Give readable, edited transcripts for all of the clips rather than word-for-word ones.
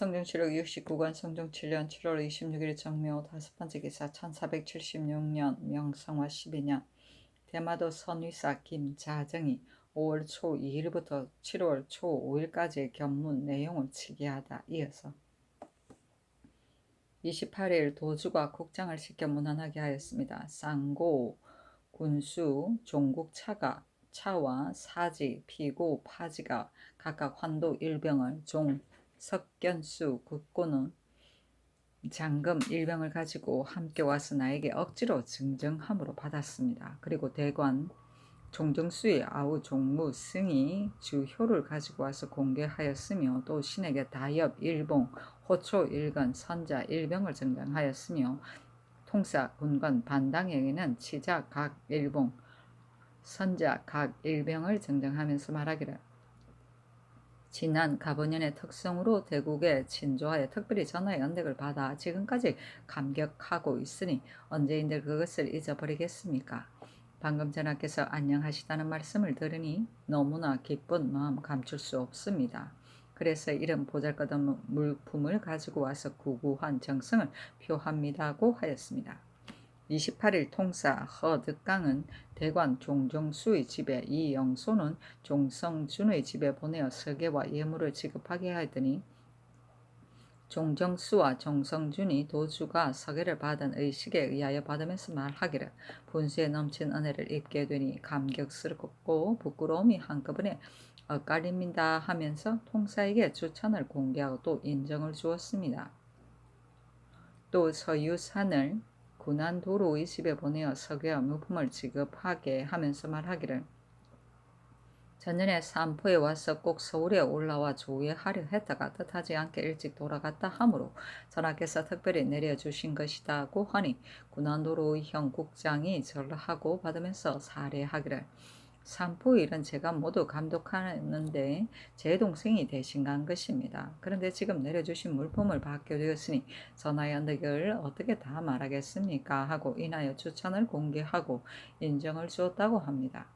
성경치록 69권 성종 7년 7월 26일 정묘 다섯 번째 기사 1476년 명성화 12년 대마도 선위사 김자정이 5월 초 2일부터 7월 초 5일까지의 견문 내용을 치기하다. 이어서 28일 도주가 국장을 시켜 문안하게 하였습니다. 쌍고, 군수, 종국 차와 사지, 피고, 파지가 각각 환도 1병을, 종, 석견수, 국고는 장금 1병을 가지고 함께 와서 나에게 억지로 증정함으로 받았습니다. 그리고 대관 종정수의 아우 종무 승이 주효를 가지고 와서 공개하였으며 또 신에게 다엽 1봉, 호초 1건, 선자 1병을 증정하였으며 통사 군관 반당에게는 치자 각 1봉, 선자 각 1병을 증정하면서 말하기를 지난 가보년의 특성으로 대국에 친조하여 특별히 전하의 연택을 받아 지금까지 감격하고 있으니 언제인들 그것을 잊어버리겠습니까? 방금 전하께서 안녕하시다는 말씀을 들으니 너무나 기쁜 마음 감출 수 없습니다. 그래서 이런 보잘것없는 물품을 가지고 와서 구구한 정성을 표합니다고 하였습니다. 28일 통사 허득강은 대관 종정수의 집에 이영소는 종성준의 집에 보내어 서계와 예물을 지급하게 하였더니 종정수와 정성준이 도주가 서계를 받은 의식에 의하여 받으면서 말하기를 분수에 넘친 은혜를 입게 되니 감격스럽고 부끄러움이 한꺼번에 엇갈립니다 하면서 통사에게 추천을 공개하고 또 인정을 주었습니다. 또 서유산을 군안도로의 집에 보내어 서계와 물품을 지급하게 하면서 말하기를 전년에 삼포에 와서 꼭 서울에 올라와 조회하려 했다가 뜻하지 않게 일찍 돌아갔다 하므로 전하께서 특별히 내려주신 것이다고 하니 군안도로의 형 국장이 절하고 받으면서 사례하기를 삼포의 일은 제가 모두 감독하는데 제 동생이 대신 간 것입니다. 그런데 지금 내려주신 물품을 받게 되었으니 전하의 언덕을 어떻게 다 말하겠습니까? 하고 인하여 추천을 공개하고 인정을 주었다고 합니다.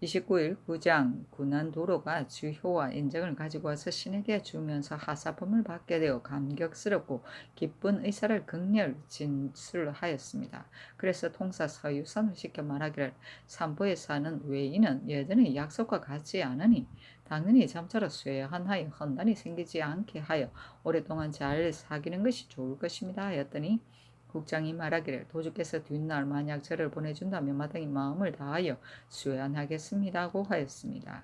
29일 구장 군안도로가 주효와 인정을 가지고 와서 신에게 주면서 하사품을 받게 되어 감격스럽고 기쁜 의사를 극렬 진술하였습니다. 그래서 통사 서유선을 시켜 말하기를 삼보에 사는 외인은 예전의 약속과 같지 않으니 당연히 점차로 쇠한하여 헌단이 생기지 않게 하여 오랫동안 잘 사귀는 것이 좋을 것입니다 하였더니 국장이 말하기를 도주께서 뒷날 만약 저를 보내준다면 마땅히 마음을 다하여 수행하겠습니다고 하였습니다.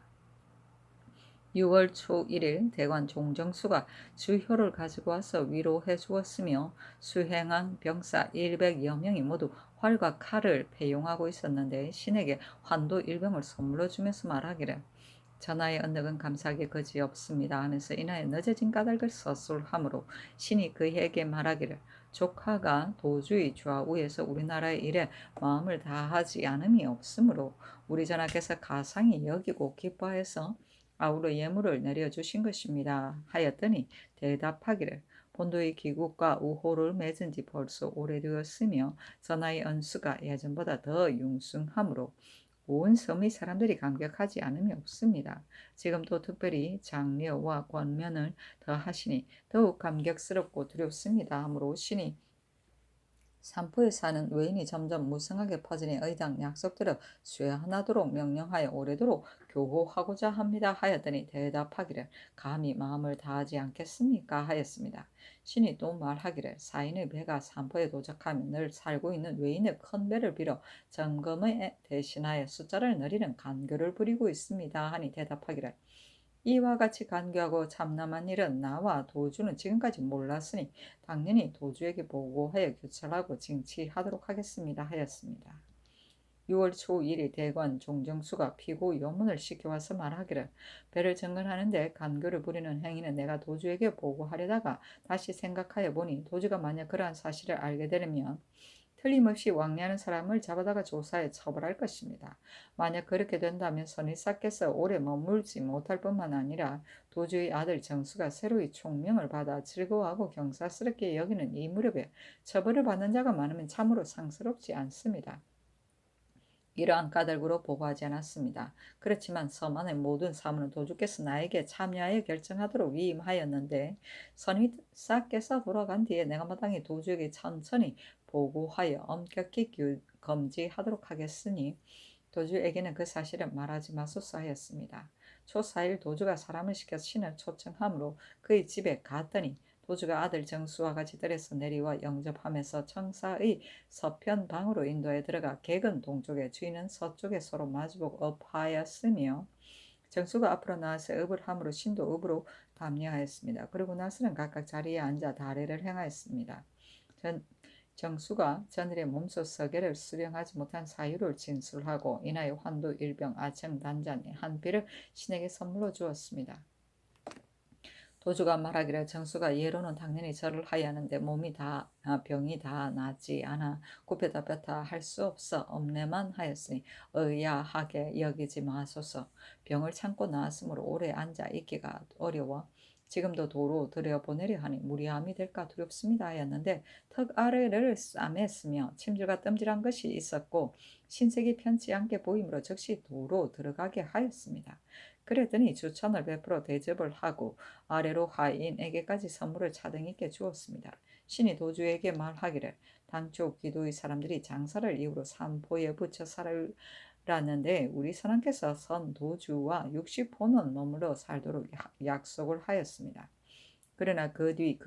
6월 초 1일 대관 종정수가 주효를 가지고 와서 위로해 주었으며 수행한 병사 100여 명이 모두 활과 칼을 배용하고 있었는데 신에게 환도 1병을 선물로 주면서 말하기를 전하의 언덕은 감사하게 그지없습니다 하면서 이나에 늦어진 까닭을 서술하므로 신이 그에게 말하기를 조카가 도주의 좌우에서 우리나라의 일에 마음을 다하지 않음이 없으므로 우리 전하께서 가상히 여기고 기뻐해서 아우러 예물을 내려주신 것입니다 하였더니 대답하기를 본도의 기국과 우호를 맺은 지 벌써 오래되었으며 전하의恩수가 예전보다 더 융숭하므로 온 섬의 사람들이 감격하지 않음이 없습니다. 지금도 특별히 장려와 권면을 더하시니 더욱 감격스럽고 두렵습니다. 하므로 신이 삼포에 사는 외인이 점점 무성하게 퍼지니 의당 약속대로 수행하도록 명령하여 오래도록 교호하고자 합니다 하였더니 대답하기를 감히 마음을 다하지 않겠습니까 하였습니다. 신이 또 말하기를 사인의 배가 삼포에 도착하면 늘 살고 있는 외인의 큰 배를 빌어 점검에 대신하여 숫자를 늘리는 간교를 부리고 있습니다 하니 대답하기를 이와 같이 간교하고 참남한 일은 나와 도주는 지금까지 몰랐으니 당연히 도주에게 보고하여 교찰하고 징치하도록 하겠습니다 하였습니다. 6월 초 1일 대관 종정수가 피고 요문을 시켜와서 말하기를 배를 정건하는데 간교를 부리는 행위는 내가 도주에게 보고하려다가 다시 생각하여 보니 도주가 만약 그러한 사실을 알게 되면 틀림없이 왕래하는 사람을 잡아다가 조사해 처벌할 것입니다. 만약 그렇게 된다면 선의사께서 오래 머물지 못할 뿐만 아니라 도주의 아들 정수가 새로이 총명을 받아 즐거워하고 경사스럽게 여기는 이 무렵에 처벌을 받는 자가 많으면 참으로 상스럽지 않습니다. 이러한 까닭으로 보고하지 않았습니다. 그렇지만 섬 안의 모든 사무는 도주께서 나에게 참여하여 결정하도록 위임하였는데 선이 싹 깨서 돌아간 뒤에 내가 마땅히 도주에게 천천히 보고하여 엄격히 검지하도록 하겠으니 도주에게는 그 사실을 말하지 마소서 하였습니다. 초 4일 도주가 사람을 시켜 신을 초청함으로 그의 집에 갔더니 도주가 아들 정수와 같이 들에서 내리와 영접하면서 청사의 서편 방으로 인도에 들어가 객은 동쪽에 주인은 서쪽에 서로 마주보고 업하였으며 정수가 앞으로 나와서 업을 함으로 신도 업으로 담례하였습니다. 그리고 나서는 각각 자리에 앉아 다례를 행하였습니다. 정수가 전일에 몸소 서계를 수령하지 못한 사유를 진술하고 인하여 환도 일병 아청 단잔에 한 비를 신에게 선물로 주었습니다. 도주가 말하기를 정수가 예로는 당연히 절을 하여하는데 병이 다 낫지 않아 굽혔다 폈다 할 수 없어 없네만 하였으니 의아하게 여기지 마소서. 병을 참고 나았으므로 오래 앉아 있기가 어려워 지금도 도로 들여보내려 하니 무리함이 될까 두렵습니다 하였는데 턱 아래를 싸맸으며 침줄과 뜸질한 것이 있었고 신색이 편치 않게 보이므로 즉시 도로 들어가게 하였습니다. 그랬더니 주천을 베풀어 대접을 하고 아래로 하인에게까지 선물을 차등있게 주었습니다. 신이 도주에게 말하기를 당초 기도의 사람들이 장사를 이유로 산포에 붙여 살았는데 우리 선왕께서 선 도주와 60호는 머물러 살도록 약속을 하였습니다. 그러나 그 뒤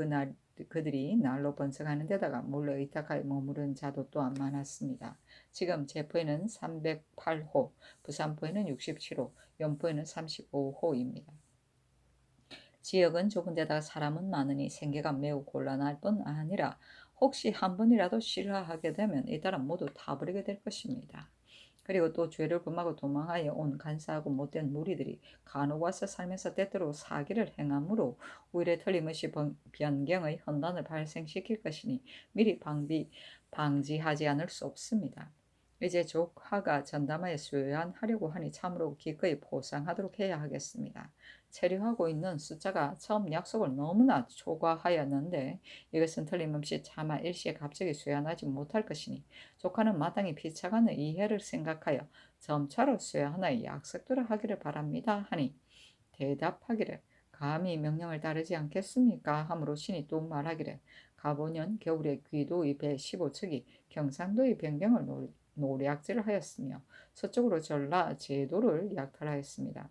그들이 날로 번성하는 데다가 몰래 의탁하여 머무른 자도 또한 많았습니다. 지금 제포에는 308호, 부산포에는 67호, 연포에는 35호입니다. 지역은 좁은 데다가 사람은 많으니 생계가 매우 곤란할 뿐 아니라 혹시 한 번이라도 실화하게 되면 이따라 모두 타버리게 될 것입니다. 그리고 또 죄를 범하고 도망하여 온 간사하고 못된 무리들이 간혹 와서 살면서 때때로 사기를 행함으로 오히려 틀림없이 변경의 혼란을 발생시킬 것이니 미리 방지하지 않을 수 없습니다. 이제 조카가 전담하여 수여하려고 하니 참으로 기꺼이 보상하도록 해야 하겠습니다. 체류하고 있는 숫자가 처음 약속을 너무나 초과하였는데 이것은 틀림없이 차마 일시에 갑자기 수여하지 못할 것이니 조카는 마땅히 피차가는 이해를 생각하여 점차로 수여하나의 약속들을 하기를 바랍니다 하니 대답하기를 감히 명령을 따르지 않겠습니까 하므로 신이 또 말하기를 가보년 겨울에 귀도의 배 15척이 경상도의 변경을 노략질을 하였으며 서쪽으로 전라 제도를 약탈하였습니다.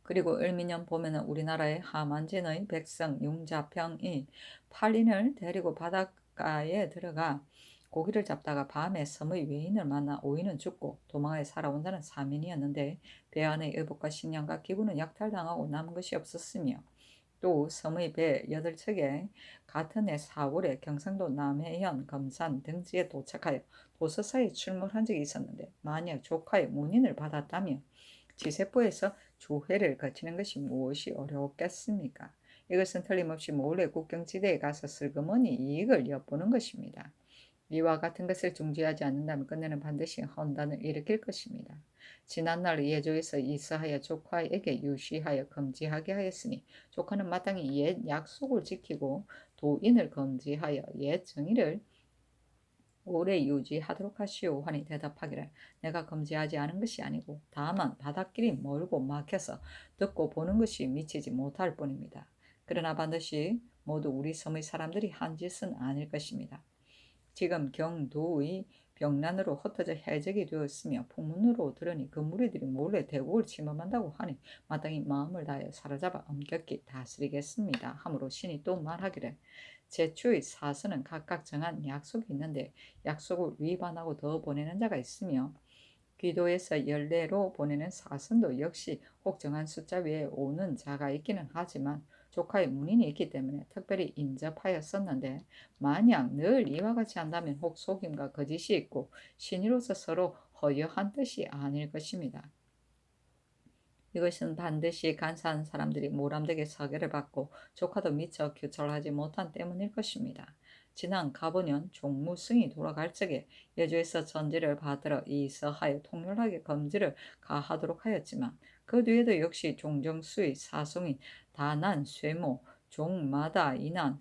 그리고 을미년 봄에는 우리나라의 하만진의 백성 융자평이 8인을 데리고 바닷가에 들어가 고기를 잡다가 밤에 섬의 외인을 만나 5인은 죽고 도망하여 살아온다는 사민이었는데 배 안의 의복과 식량과 기구는 약탈당하고 남은 것이 없었으며 또 섬의 배 8척에 같은 해 4월에 경상도 남해현 검산 등지에 도착하여 도서사에 출몰한 적이 있었는데 만약 조카의 문인을 받았다면 지세포에서 조회를 거치는 것이 무엇이 어려웠겠습니까? 이것은 틀림없이 몰래 국경지대에 가서 슬그머니 이익을 엿보는 것입니다. 이와 같은 것을 중지하지 않는다면 끝내는 반드시 혼란을 일으킬 것입니다. 지난날 예조에서 이서하여 조카에게 유시하여 금지하게 하였으니 조카는 마땅히 옛 약속을 지키고 도인을 금지하여 옛 정의를 오래 유지하도록 하시오 하니 대답하기를 내가 금지하지 않은 것이 아니고 다만 바닷길이 멀고 막혀서 듣고 보는 것이 미치지 못할 뿐입니다. 그러나 반드시 모두 우리 섬의 사람들이 한 짓은 아닐 것입니다. 지금 경도의 병난으로 흩어져 해적이 되었으며 풍문으로 들으니 그 무리들이 몰래 대국을 침범한다고 하니 마땅히 마음을 다하여 사로잡아 엄격히 다스리겠습니다. 하므로 신이 또 말하기를 제추의 사서는 각각 정한 약속이 있는데 약속을 위반하고 더 보내는 자가 있으며 귀도에서 연례로 보내는 사선도 역시 혹 정한 숫자 위에 오는 자가 있기는 하지만 조카의 문인이 있기 때문에 특별히 인접하였었는데 만약 늘 이와 같이 한다면 혹 속임과 거짓이 있고 신이로서 서로 허여한 뜻이 아닐 것입니다. 이것은 반드시 간사한 사람들이 모람되게 서계를 받고 조카도 미처 규철하지 못한 때문일 것입니다. 지난 가보년 종무승이 돌아갈 적에 여주에서 전지를 받들어 이서하여 통렬하게 검지를 가하도록 하였지만 그 뒤에도 역시 종정수의 사송인 다난, 쇠모, 종마다 인한,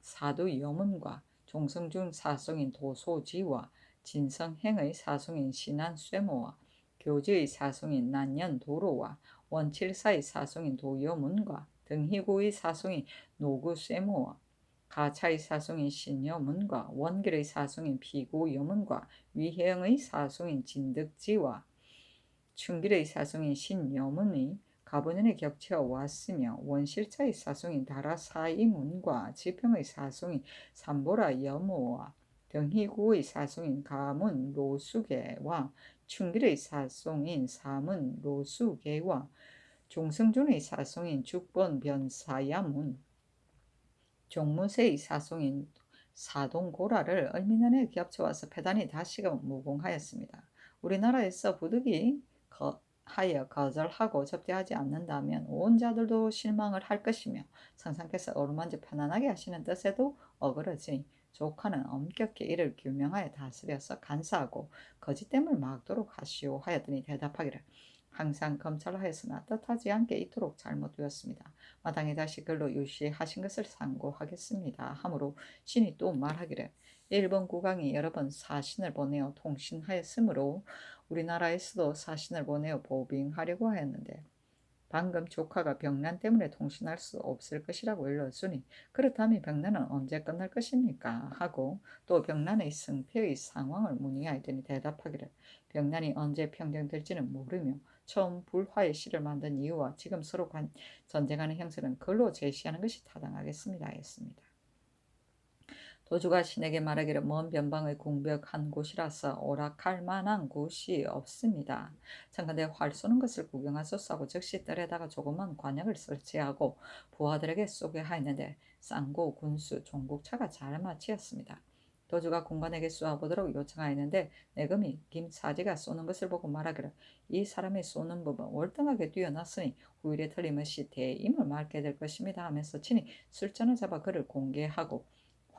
사두 여문과 종성중 사송인 도소지와 진성행의 사송인 신안 쇠모와 교지의 사송인 난연 도로와 원칠사의 사송인 도요문과 등희구의 사송인 노구 쇠모와 가차의 사송인 신여문과 원길의 사송인 피구여문과 위혜영의 사송인 진득지와 춘길의 사송인 신여문이 가보년에 겹쳐 왔으며 원실차의 사송인 다라사이문과 지평의 사송인 삼보라 여모와 등희구의 사송인 가문 로수계와 춘길의 사송인 사문 로수계와 종성준의 사송인 죽본 변사야문 종무새의 사송인 사동고라를 얼미년에 겹쳐와서 패단이 다시금 무공하였습니다. 우리나라에서 부득이 하여 거절하고 접대하지 않는다면 온 자들도 실망을 할 것이며 선상께서 어루만져 편안하게 하시는 뜻에도 어그러지 조카는 엄격히 이를 규명하여 다스려서 간사하고 거짓됨을 막도록 하시오 하였더니 대답하기를 항상 검찰하였으나 뜻하지 않게 이토록 잘못되었습니다. 마땅히 다시 글로 유시하신 것을 상고하겠습니다. 하므로 신이 또 말하기를 일본 국왕이 여러 번 사신을 보내어 통신하였으므로 우리나라에서도 사신을 보내어 보빙하려고 하였는데 방금 조카가 병난 때문에 통신할 수 없을 것이라고 일렀으니 그렇다면 병난은 언제 끝날 것입니까? 하고 또 병난의 승패의 상황을 문의하였더니 대답하기를 병난이 언제 평정될지는 모르며 처음 불화의 시를 만든 이유와 지금 서로 전쟁하는 형세는 글로 제시하는 것이 타당하겠습니다. 했습니다. 도주가 신에게 말하기를 먼 변방의 궁벽한 곳이라서 오락할 만한 곳이 없습니다. 청컨대 활 쏘는 것을 구경하소서 하고 즉시 뜰에다가 조그만 관역을 설치하고 부하들에게 쏘게 하였는데 쌍고, 군수, 종국차가 잘 맞치었습니다. 도주가 군관에게 쏘아보도록 요청하였는데 내금이 김사지가 쏘는 것을 보고 말하기를 이 사람이 쏘는 법은 월등하게 뛰어났으니 후일에 틀림없이 대임을 맞게 될 것입니다 하면서 친히 술잔을 잡아 그를 공개하고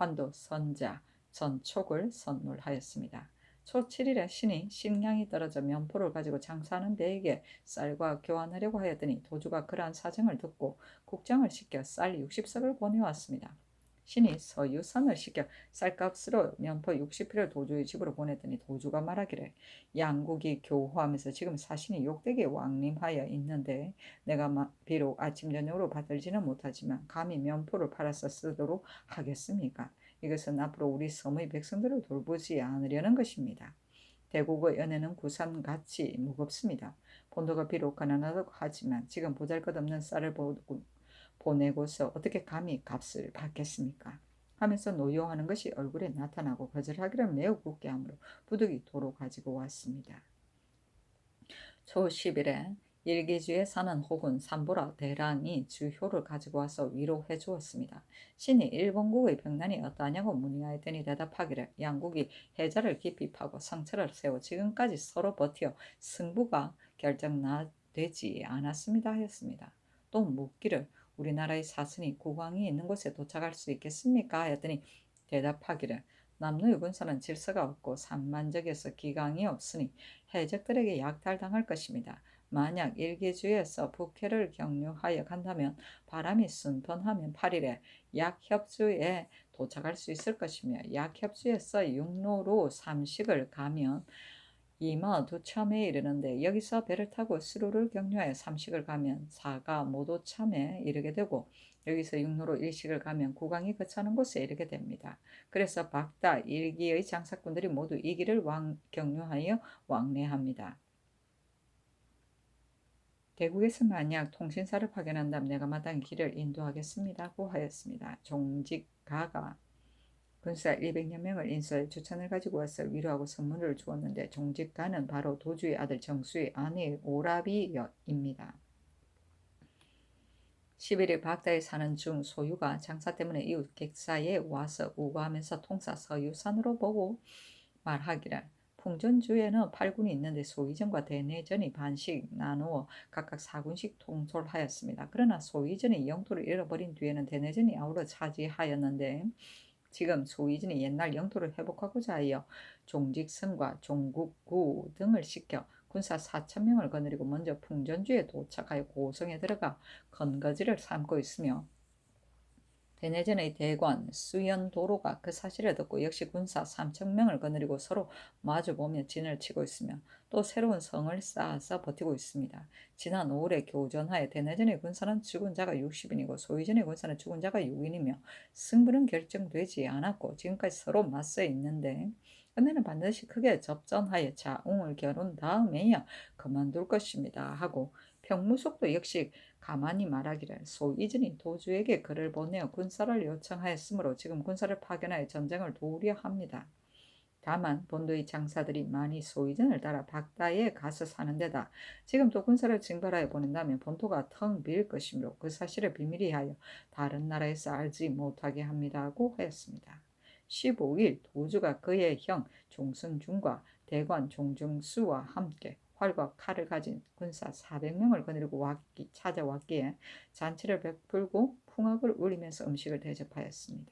환도, 선자, 전촉을 선물하였습니다. 초 7일에 신이 식량이 떨어져 면포를 가지고 장사하는 배에게 쌀과 교환하려고 하였더니 도주가 그러한 사정을 듣고 국장을 시켜 쌀 60석을 보내왔습니다. 신이 서유선을 시켜 쌀값으로 면포 60필을 도주의 집으로 보냈더니 도주가 말하기를 양국이 교호하면서 지금 사신이 욕되게 왕림하여 있는데 내가 비록 아침 저녁으로 받들지는 못하지만 감히 면포를 팔아서 쓰도록 하겠습니까? 이것은 앞으로 우리 섬의 백성들을 돌보지 않으려는 것입니다. 대국의 은혜는 구산같이 무겁습니다. 본도가 비록 가난하다고 하지만 지금 보잘것없는 쌀을 보내고서 어떻게 감히 값을 받겠습니까? 하면서 노여하는 것이 얼굴에 나타나고 거절하기를 매우 굳게 하므로 부득이 도로 가지고 왔습니다. 초 10일에 일기주에 사는 혹은 삼보라 대랑이 주효를 가지고 와서 위로해 주었습니다. 신이 일본국의 병난이 어떠하냐고 문의하였더니 대답하기를 양국이 해자를 깊이 파고 상처를 세워 지금까지 서로 버티어 승부가 결정되지 않았습니다 하였습니다. 또 묻기를 우리나라의 사슴이 국왕이 있는 곳에 도착할 수 있겠습니까? 하였더니 대답하기를 남노의 군사는 질서가 없고 산만적이어서 기강이 없으니 해적들에게 약탈당할 것입니다. 만약 일기주에서 북해를 경유하여 간다면 바람이 순턴하면 8일에 약협주에 도착할 수 있을 것이며 약협주에서 육로로 삼식을 가면 이마 두참에 이르는데 여기서 배를 타고 수로를 경유하여 삼식을 가면 사가 모도참에 이르게 되고 여기서 육로로 일식을 가면 국왕이 거처하는 곳에 이르게 됩니다. 그래서 박다 일기의 장사꾼들이 모두 이 길을 경유하여 왕래합니다. 대국에서 만약 통신사를 파견한다면 내가 마땅히 길을 인도하겠습니다고 하였습니다. 종직가가 군사 200여 명을 인수해 주천을 가지고 와서 위로하고 선물을 주었는데 종직가는 바로 도주의 아들 정수의 아내 오라비입니다. 11일 박다에 사는 중 소유가 장사 때문에 이웃 객사에 와서 우거하면서 통사 서유산으로 보고 말하기를 풍전주에는 8군이 있는데 소위전과 대내전이 반씩 나누어 각각 4군씩 통솔하였습니다. 그러나 소위전이 영토를 잃어버린 뒤에는 대내전이 아우러 차지하였는데 지금 소위전이 옛날 영토를 회복하고자 하여 종직성과 종국구 등을 시켜 군사 4,000명을 거느리고 먼저 풍전주에 도착하여 고성에 들어가 건거지를 삼고 있으며 대내전의 대관, 수연도로가 그 사실을 듣고 역시 군사 3,000명을 거느리고 서로 마주보며 진을 치고 있으며 또 새로운 성을 쌓아서 버티고 있습니다. 지난 5월의 교전하에 대내전의 군사는 죽은 자가 60인이고 소위전의 군사는 죽은 자가 6인이며 승부는 결정되지 않았고 지금까지 서로 맞서 있는데 끝내는 반드시 크게 접전하여 자웅을 겨룬 다음에야 그만둘 것입니다 하고 평무속도 역시 가만히 말하기를 소이진이 도주에게 글을 보내어 군사를 요청하였으므로 지금 군사를 파견하여 전쟁을 도우려 합니다. 다만 본도의 장사들이 많이 소이진을 따라 bag다에 가서 사는 데다 지금 또 군사를 징발하여 보낸다면 본토가 텅 빌 것이므로 그 사실을 비밀히 하여 다른 나라에서 알지 못하게 합니다고 하였습니다. 15일 도주가 그의 형 종순중과 대관 종중수와 함께 활과 칼을 가진 군사 400명을 거느리고 찾아왔기에 잔치를 베풀고 풍악을 울리면서 음식을 대접하였습니다.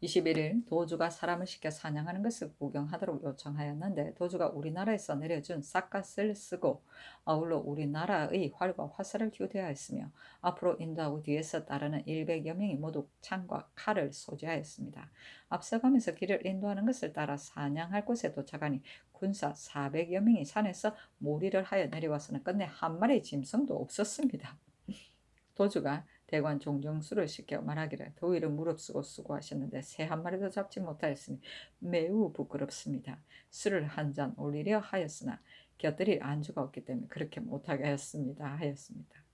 21일 도주가 사람을 시켜 사냥하는 것을 구경하도록 요청하였는데 도주가 우리나라에서 내려준 싹갓을 쓰고 아울러 우리나라의 활과 화살을 휴대하였으며 앞으로 인도하고 뒤에서 따르는 100여 명이 모두 창과 칼을 소지하였습니다. 앞서가면서 길을 인도하는 것을 따라 사냥할 곳에 도착하니 군사 400여 명이 산에서 몰이를 하여 내려와서는 끝내 한 마리의 짐승도 없었습니다. 도주가 대관 종정수를 시켜 말하기를 더위를 무릅쓰고 수고하셨는데 새 한 마리도 잡지 못하였으니 매우 부끄럽습니다. 술을 한 잔 올리려 하였으나 곁들일 안주가 없기 때문에 그렇게 못하게 하였습니다.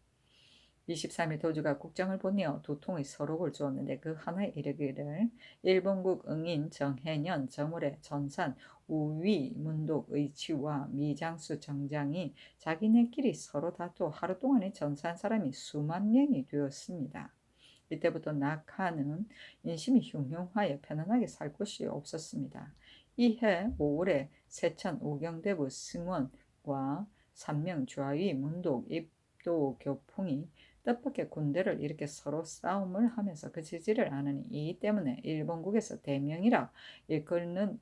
23일 도주가 국정을 보내어 2통의 서록을 주었는데 그 하나에 이르기를 일본국 응인 정해년 정월에 전산 우위 문독 의치와 미장수 정장이 자기네끼리 서로 다투어 하루 동안에 전산 사람이 수만 명이 되었습니다. 이때부터 낙하는 인심이 흉흉하여 편안하게 살 곳이 없었습니다. 이해 5월에 세천 우경대부 승원과 삼명 좌위 문독 입도 교풍이 뜻밖의 군대를 일으켜 서로 싸움을 하면서 그치지를 않으니 이 때문에 일본국에서 대명이라 일컫는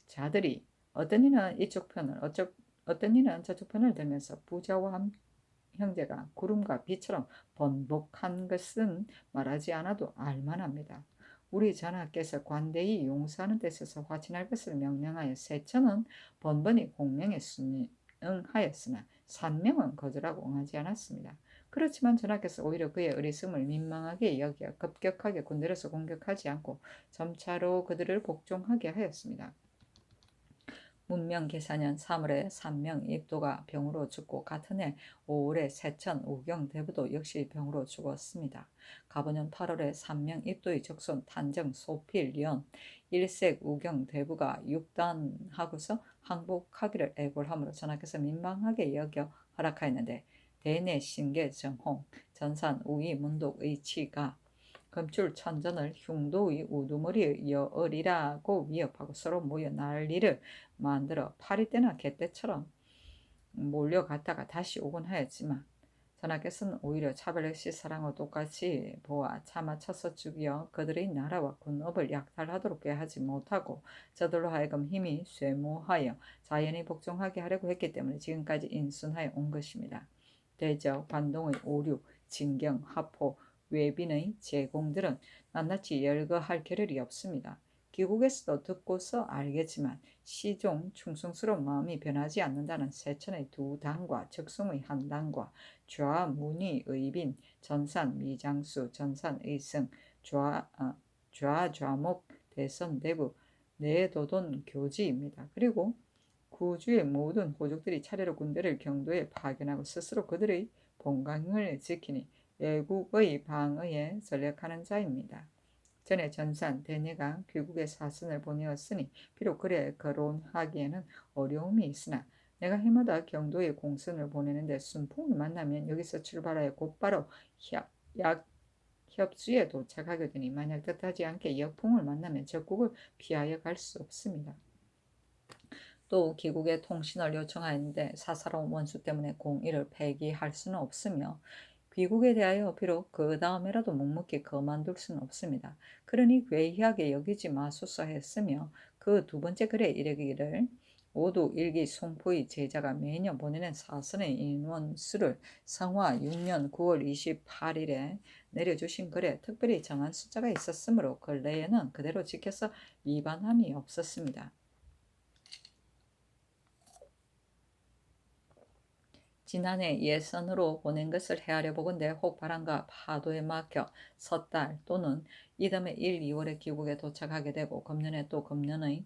자들이 어떤 이는 이쪽 편을 어떤 이는 저쪽 편을 들면서 부자와 형제가 구름과 비처럼 번복한 것은 말하지 않아도 알만합니다. 우리 전하께서 관대히 용서하는 뜻에서 화친할 것을 명령하여 세천은 번번이 공명에 순응하였으나 산명은 거절하고 응하지 않았습니다. 그렇지만 전하께서 오히려 그의 어리석음을 민망하게 여겨 급격하게 군대로서 공격하지 않고 점차로 그들을 복종하게 하였습니다. 문명 계사년 3월에 삼명 입도가 병으로 죽고 같은 해 5월에 세천 우경 대부도 역시 병으로 죽었습니다. 가보년 8월에 삼명 입도의 적손 탄정 소필연 일색 우경 대부가 육단하고서 항복하기를 애골함으로 전하께서 민망하게 여겨 허락하였는데 대내 신계 정홍 전산 우이 문독 의치가 금출 천전을 흉도의 우두머리 여얼이라고 위협하고 서로 모여 난리를 만들어 파리 때나 개 때처럼 몰려갔다가 다시 오곤 하였지만 전하께서는 오히려 차별 없이 사랑과 똑같이 보아 차마 쳐서 죽여 그들의 나라와 군업을 약탈하도록 하지 못하고 저들로 하여금 힘이 쇠모하여 자연히 복종하게 하려고 했기 때문에 지금까지 인순하여 온 것입니다. 대저, 관동의 오류, 진경, 하포, 외빈의 제공들은 낱낱이 열거할 겨를이 없습니다. 귀국에서도 듣고서 알겠지만 시종 충성스러운 마음이 변하지 않는다는 세천의 두 당과 적송의 한 당과 좌문의 의빈, 전산 미장수, 전산 의승, 좌목 대선대부, 내도돈 교지입니다. 그리고 구주의 모든 호족들이 차례로 군대를 경도에 파견하고 스스로 그들의 본강을 지키니 외국의 방어에 전력하는 자입니다. 전에 전산 대내가 귀국에 사선을 보내었으니 비록 그래 거론하기에는 어려움이 있으나 내가 해마다 경도에 공선을 보내는데 순풍을 만나면 여기서 출발하여 곧바로 협주에 도착하게 되니 만약 뜻하지 않게 역풍을 만나면 적국을 피하여 갈 수 없습니다. 또 귀국에 통신을 요청하였는데 사사로운 원수 때문에 공의를 폐기할 수는 없으며 귀국에 대하여 비록 그 다음에라도 묵묵히 거만둘 수는 없습니다. 그러니 괴이하게 여기지 마소서 했으며 그 두 번째 글에 이르기를 모두 일기 송포의 제자가 매년 보내는 사선의 인원수를 성화 6년 9월 28일에 내려주신 글에 특별히 정한 숫자가 있었으므로 근래에는 그대로 지켜서 위반함이 없었습니다. 지난해 예선으로 보낸 것을 헤아려 보건대 혹 바람과 파도에 막혀 섣달 또는 이듬해 1, 2월에 귀국에 도착하게 되고 금년에 또 금년의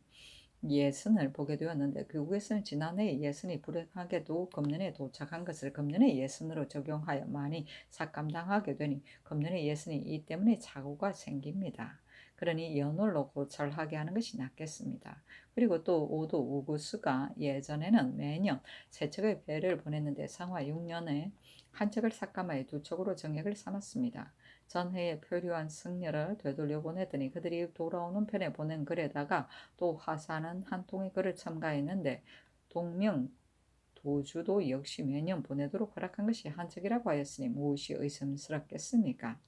예선을 보게 되었는데 귀국에서는 지난해 예선이 불행하게도 금년에 도착한 것을 금년의 예선으로 적용하여 많이 삭감당하게 되니 금년의 예선이 이 때문에 착오가 생깁니다. 그러니 연월로 고찰하게 하는 것이 낫겠습니다. 그리고 또 오도 우구수가 예전에는 매년 세 척의 배를 보냈는데 상화 6년에 한 척을 삭감하여 두 척으로 정액을 삼았습니다. 전해에 표류한 승려를 되돌려 보냈더니 그들이 돌아오는 편에 보낸 글에다가 또 화사는 한 통의 글을 첨가했는데 동명 도주도 역시 매년 보내도록 허락한 것이 한 척이라고 하였으니 무엇이 의심스럽겠습니까?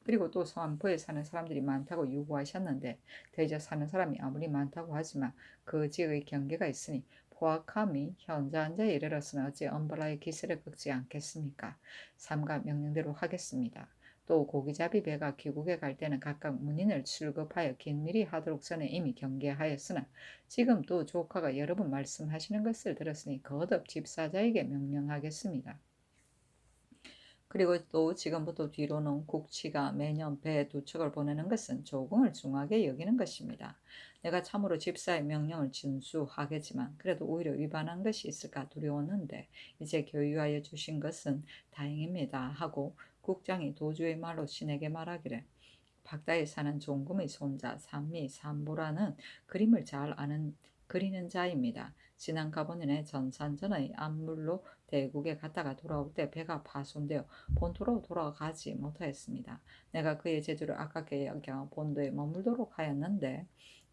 그리고 또 서안포에 사는 사람들이 많다고 요구하셨는데 대저 사는 사람이 아무리 많다고 하지만 그 지역의 경계가 있으니 포악함이 현자한자에 이르렀으나 어찌 엄벌하의 기세를 꺾지 않겠습니까? 삼가 명령대로 하겠습니다. 또 고기잡이 배가 귀국에 갈 때는 각각 문인을 출급하여 긴밀히 하도록 전에 이미 경계하였으나 지금 또 조카가 여러 번 말씀하시는 것을 들었으니 거듭 집사자에게 명령하겠습니다. 그리고 또 지금부터 뒤로는 국치가 매년 배 두 척을 보내는 것은 조공을 중하게 여기는 것입니다. 내가 참으로 집사의 명령을 준수하겠지만 그래도 오히려 위반한 것이 있을까 두려웠는데 이제 교유하여 주신 것은 다행입니다 하고 국장이 도주의 말로 신에게 말하기를 박다에 사는 종금의 손자 삼미 삼보라는 그림을 잘 그리는 자입니다. 지난 가보년에 전산전의 암물로 대국에 갔다가 돌아올 때 배가 파손되어 본토로 돌아가지 못하였습니다. 내가 그의 재주를 아깝게 여겨 본도에 머물도록 하였는데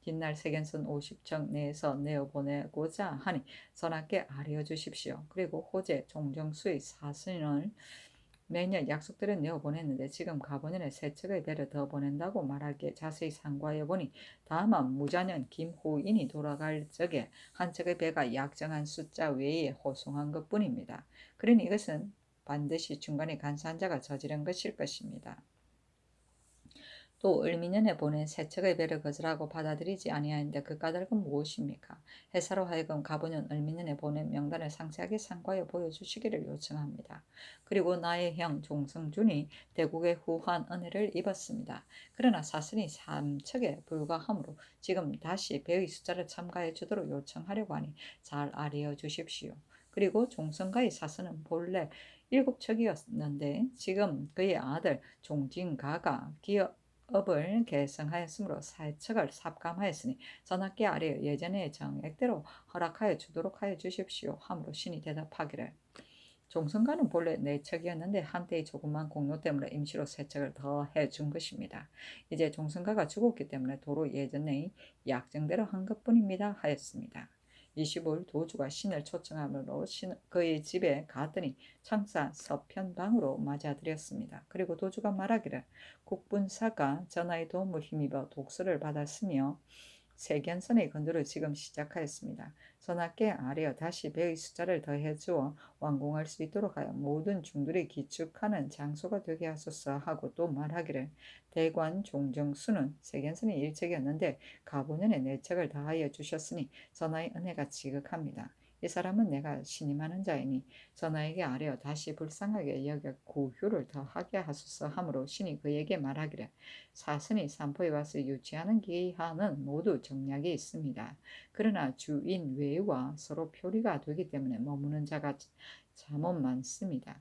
뒷날 세견선 50척 내에서 내어보내고자 하니 선하께 아뢰어 주십시오. 그리고 호재 종정수의 사신을 매년 약속대로 내어보냈는데 지금 가보년에 세 척의 배를 더 보낸다고 말하기에 자세히 상고하여 보니 다만 무자년 김호인이 돌아갈 적에 한 척의 배가 약정한 숫자 외에 호송한 것뿐입니다. 그러니 이것은 반드시 중간에 간사한 자가 저지른 것일 것입니다. 또 을미년에 보낸 세 척의 배를 거절하고 받아들이지 아니하는데 그 까닭은 무엇입니까? 해사로 하여금 가보년 을미년에 보낸 명단을 상세하게 상고하여 보여주시기를 요청합니다. 그리고 나의 형 종성준이 대국의 후한 은혜를 입었습니다. 그러나 사슬이 3척에 불과하므로 지금 다시 배의 숫자를 첨가해 주도록 요청하려고 하니 잘 아뢰어 주십시오. 그리고 종성가의 사슬은 본래 7척이었는데 지금 그의 아들 종진가가 기업을 개성하였으므로 사척을 삽감하였으니 전하께 아뢰어 예전의 정액대로 허락하여 주도록 하여 주십시오 하므로 신이 대답하기를 종성가는 본래 4척이었는데 한때의 조그만 공로 때문에 임시로 3척을 더 해준 것입니다. 이제 종성가가 죽었기 때문에 도로 예전의 약정대로 한 것뿐입니다 하였습니다. 25일 도주가 신을 초청함으로 그의 집에 갔더니 청사 서편방으로 맞아들였습니다. 그리고 도주가 말하기를 국분사가 전하의 도움을 힘입어 독서를 받았으며 세견선의 건조를 지금 시작하였습니다. 전하께 아뢰어 다시 배의 숫자를 더해 주어 완공할 수 있도록 하여 모든 중들이 기축하는 장소가 되게 하소서 하고 또 말하기를 대관 종정수는 세견선이 1척이었는데 가보년에 4척을 다하여 주셨으니 전하의 은혜가 지극합니다. 이 사람은 내가 신임하는 자이니 전하에게 아뢰어 다시 불쌍하게 여겨 구휴를 더하게 하소서 하므로 신이 그에게 말하기를 사선이 산포에 와서 유치하는 기한은 모두 정략이 있습니다. 그러나 주인 외와 서로 표리가 되기 때문에 머무는 자가 잠옷 많습니다.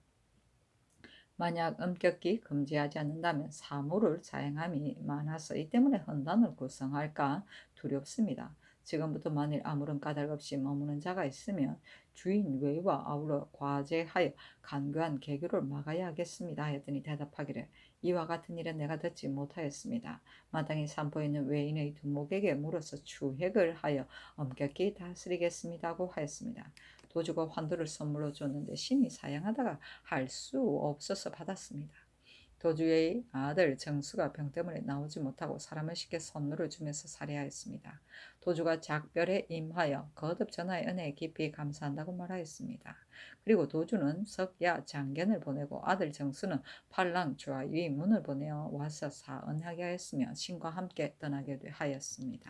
만약 엄격히 금지하지 않는다면 사무를 자행함이 많아서 이 때문에 헌단을 구성할까 두렵습니다. 지금부터 만일 아무런 까닭 없이 머무는 자가 있으면 주인 외와 아울러 과제하여 간교한 개교를 막아야 하겠습니다 하였더니 대답하기를 이와 같은 일은 내가 듣지 못하였습니다. 마땅히 산포에 있는 외인의 두목에게 물어서 추획을 하여 엄격히 다스리겠습니다고 하였습니다. 도주가 환도를 선물로 줬는데 신이 사양하다가 할 수 없어서 받았습니다. 도주의 아들 정수가 병 때문에 나오지 못하고 사람을 쉽게 선물을 주면서 살해하였습니다. 도주가 작별에 임하여 거듭 전하의 은혜에 깊이 감사한다고 말하였습니다. 그리고 도주는 석야 장견을 보내고 아들 정수는 팔랑 좌위 문을 보내어 와서 사언하게 하였으며 신과 함께 떠나게 하였습니다.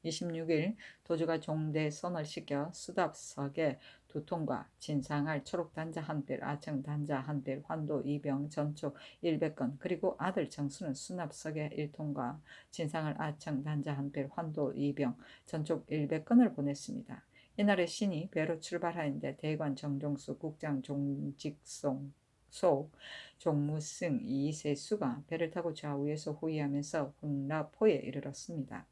26일 도주가 종대선을 시켜 수답석에 2통과 진상할 초록단자 1필, 아청단자 1필, 환도 2병, 전초 100건, 그리고 아들 정수는 수납석에 1통과 진상할 아청단자 1필, 환도 2병, 전촉 100건을 보냈습니다. 이날에 신이 배로 출발하였는데 대관 정종수 국장 종직송 소 종무승 이세수가 배를 타고 좌우에서 호위하면서 홍라포에 이르렀습니다.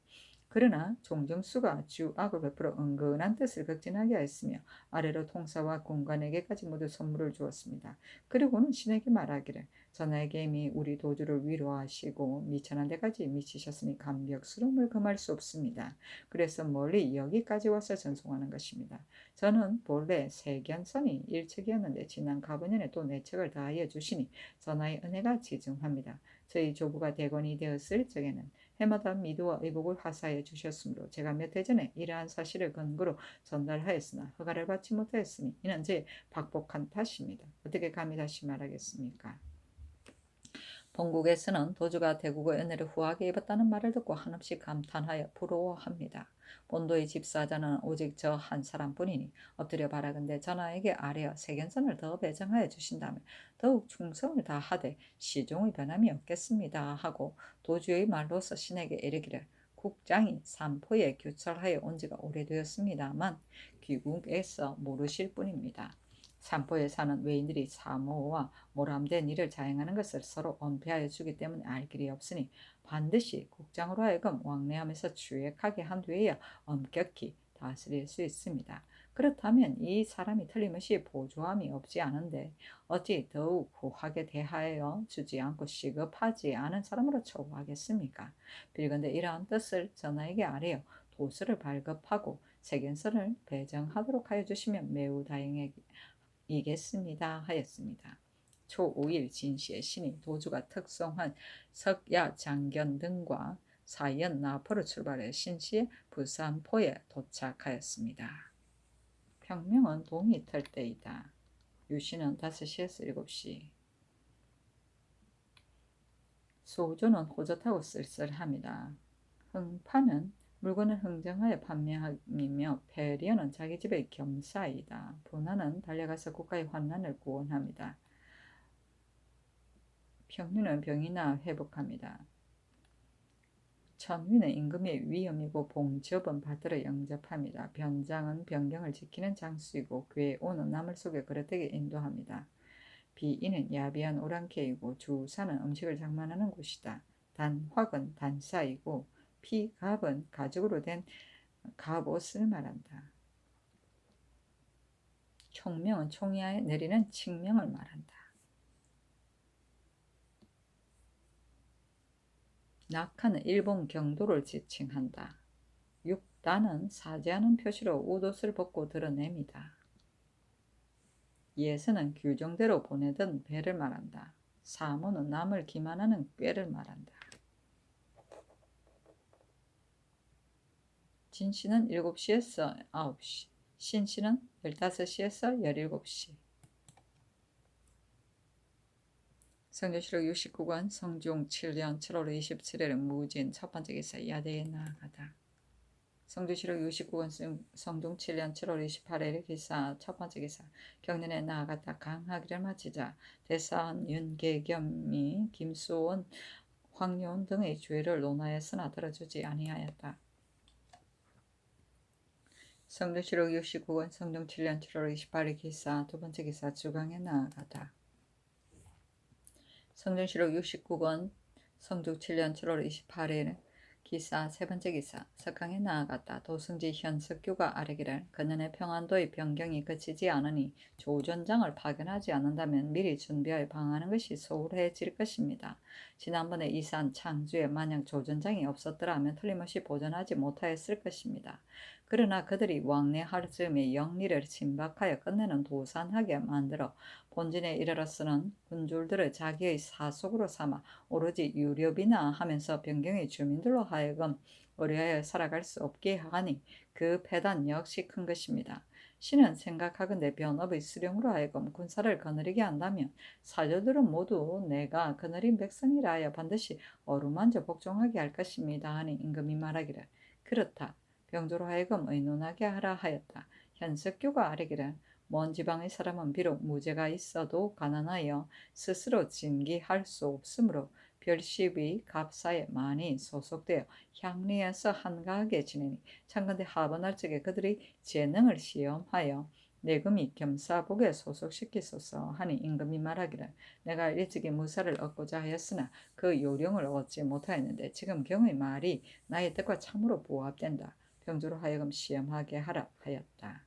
그러나 종정수가 주악을 베풀어 은근한 뜻을 극진하게 하였으며 아래로 통사와 공관에게까지 모두 선물을 주었습니다. 그리고는 신에게 말하기를 전하에게 이미 우리 도주를 위로하시고 미천한 데까지 미치셨으니 감격스러움을 금할 수 없습니다. 그래서 멀리 여기까지 와서 전송하는 것입니다. 저는 본래 세견선이 1척이었는데 지난 가보년에 또 4척을 다하여 주시니 전하의 은혜가 지중합니다. 저희 조부가 대건이 되었을 적에는 해마다 미도와 의복을 하사해 주셨으므로 제가 몇 해 전에 이러한 사실을 근거로 전달하였으나 허가를 받지 못하였으니 이는 제 박복한 탓입니다. 어떻게 감히 다시 말하겠습니까? 본국에서는 도주가 대국의 은혜를 후하게 입었다는 말을 듣고 한없이 감탄하여 부러워합니다. 본도의 집사자는 오직 저 한 사람뿐이니 엎드려 바라건대 전하에게 아뢰어 세견선을 더 배정하여 주신다면 더욱 충성을 다하되 시종의 변함이 없겠습니다 하고 도주의 말로서 신에게 이르기를 국장이 삼포에 교철하여 온 지가 오래되었습니다만 귀국에서 모르실 뿐입니다. 삼포에 사는 외인들이 사모와 모람된 일을 자행하는 것을 서로 언폐하여 주기 때문에 알 길이 없으니 반드시 국장으로 하여금 왕래하면서 추액하게 한 뒤에야 엄격히 다스릴 수 있습니다. 그렇다면 이 사람이 틀림없이 보조함이 없지 않은데 어찌 더욱 후하게 대하여 주지 않고 시급하지 않은 사람으로 처우하겠습니까? 빌건대 이러한 뜻을 전하에게 아뢰어 도수를 발급하고 세견선을 배정하도록 하여 주시면 매우 다행이겠습니다 하였습니다. 초 5일 진시의 신이 도주가 특송한 석야 장견 등과 사연 나포를 출발해 신시의 부산포에 도착하였습니다. 평명은 동이 틀 때이다. 유시는 5시에서 7시. 소조는 호젓하고 쓸쓸합니다. 흥파는 물건을 흥정하여 판매함이며 페리어는 자기 집의 겸사이다. 분하는 달려가서 국가의 환난을 구원합니다. 평류는 병이나 회복합니다. 천위는 임금의 위엄이고 봉첩은 받들어 영접합니다. 변장은 변경을 지키는 장수이고 괴오는 남을 속에 그릇되게 인도합니다. 비인은 야비한 오랑캐이고 주사는 음식을 장만하는 곳이다. 단확은 단사이고 피갑은 가죽으로 된 갑옷을 말한다. 총명은 총야에 내리는 칙명을 말한다. 낙하는 일본 경도를 지칭한다. 육단은 사죄하는 표시로 옷을 벗고 드러냅니다. 예서는 규정대로 보내던 배를 말한다. 사모는 남을 기만하는 꾀를 말한다. 진씨는 7시에서 9시, 신씨는 15시에서 17시. 성교시록 69권 성중 7년 7월 27일 무진 첫 번째 기사 야대에 나아가다. 성주시록 69권 성중 7년 7월 28일 기사 첫 번째 기사 경년에 나아갔다. 강하기를 마치자 대사원 윤계겸이 김수원 황요원 등의 죄를 논하였으나 들어주지 아니하였다. 성주시록 69권 성중 7년 7월 28일 기사 두 번째 기사 주강에 나아가다. 성중시록 69권 성중 7년 7월 28일 기사 세 번째 기사 석강에 나아갔다. 도승지 현석규가 아뢰기를 그년의 평안도의 변경이 그치지 않으니 조전장을 파견하지 않는다면 미리 준비하여 방하는 것이 소홀해질 것입니다. 지난번에 이산 창주에 만약 조전장이 없었더라 하면 틀림없이 보전하지 못하였을 것입니다. 그러나 그들이 왕래할 즈음에 영리를 침박하여 끝내는 도산하게 만들어 본진에 이르러서는 군졸들을 자기의 사속으로 삼아 오로지 유료비나 하면서 변경의 주민들로 하여금 의뢰하여 살아갈 수 없게 하니 그 패단 역시 큰 것입니다. 신은 생각하건대 변업의 수령으로 하여금 군사를 거느리게 한다면 사조들은 모두 내가 거느린 백성이라 하여 반드시 어루만져 복종하게 할 것입니다 하니 임금이 말하기를 그렇다. 병조로 하여금 의논하게 하라 하였다. 현석교가 아뢰기를 먼 지방의 사람은 비록 무죄가 있어도 가난하여 스스로 징계할 수 없으므로 별십의 갑사에 많이 소속되어 향리에서 한가하게 지내니 창건대 하번할 적에 그들의 재능을 시험하여 내금이 겸사복에 소속시키소서 하니 임금이 말하기를 내가 일찍이 무사를 얻고자 하였으나 그 요령을 얻지 못하였는데 지금 경의 말이 나의 뜻과 참으로 부합된다. 병조로 하여금 시험하게 하라 하였다.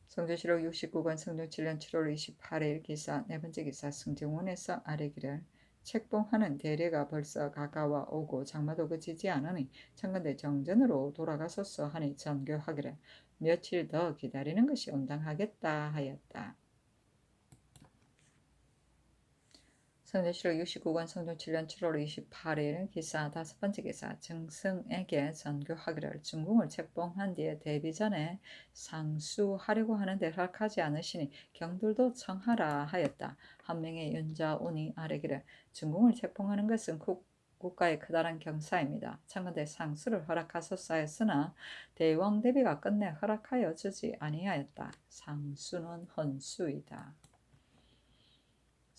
성조실록 69권 성종 7년 7월 28일 기사 네 번째 기사 승정원에서 아뢰기를 책봉하는 대례가 벌써 가까워 오고 장마도 그치지 않으니 창건대 정전으로 돌아가소서 하니 전교하기를 며칠 더 기다리는 것이 온당하겠다 하였다. 성조실록 69권 성종 7년 7월 28일 기사 다섯 번째 기사 정승에게 전교하기를 중궁을 책봉한 뒤에 데뷔 전에 상수하려고 하는데 허락하지 않으시니 경들도 청하라 하였다. 한 명의 윤자온이 아뢰기를 중궁을 책봉하는 것은 국가의 크다란 경사입니다. 창건대 상수를 허락하소서 하였으나 대왕 대비가 끝내 허락하여 주지 아니하였다. 상수는 헌수이다.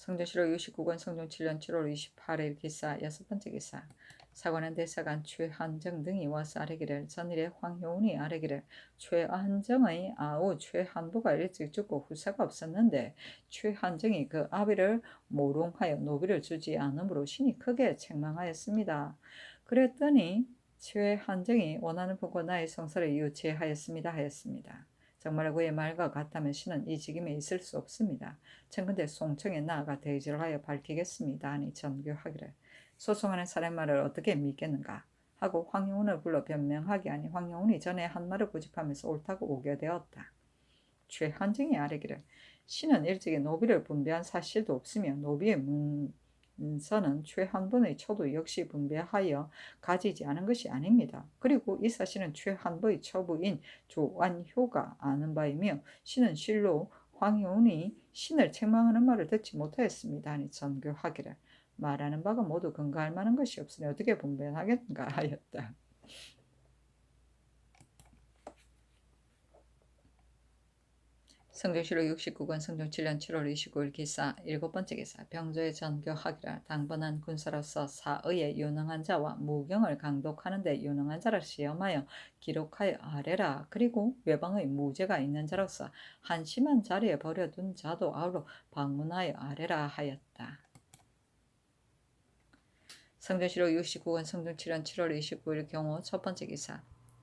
성조실록 69권 성종 7년 7월 28일 기사 여섯 번째 기사 사관원 대사관 최한정 등이 와서 아뢰기를 전일에 황효운이 아뢰기를 최한정의 아우 최한부가 일찍 죽고 후사가 없었는데 최한정이 그 아비를 모롱하여 노비를 주지 않으므로 신이 크게 책망하였습니다. 그랬더니 최한정이 원하는 분과 나의 성사를 유치하였습니다 하였습니다. 정말 그의 말과 같다면 신은 이 직임에 있을 수 없습니다. 청근대 송청에 나아가 대지를 하여 밝히겠습니다 하니 전교하기를 소송하는 사람 말을 어떻게 믿겠는가 하고 황효운을 불러 변명하게 하니 황효운이 전에 한 말을 고집하면서 옳다고 오게 되었다. 최한정이 아뢰기를 신은 일찍이 노비를 분배한 사실도 없으며 노비의 문서는 최한번의 초도 역시 분배하여 가지지 않은 것이 아닙니다. 그리고 이 사실은 최한번의 초부인 조완효가 아는 바이며 신은 실로 황효운이 신을 책망하는 말을 듣지 못하였습니다 하니 전교하기를 말하는 바가 모두 근거할 만한 것이 없으니 어떻게 분별하겠는가 하였다. 성조실록 69권 성종 7년 7월 29일 기사 일곱 번째 기사 병조의 전교하기라 당번한 군사로서 사의에 유능한 자와 무경을 강독하는 데 유능한 자를 시험하여 기록하여 아뢰라. 그리고 외방의 무죄가 있는 자로서 한심한 자리에 버려둔 자도 아울러 방문하여 아뢰라 하였다. 성조실록 69권 성종 7년 7월 29일 경우 첫 번째 기사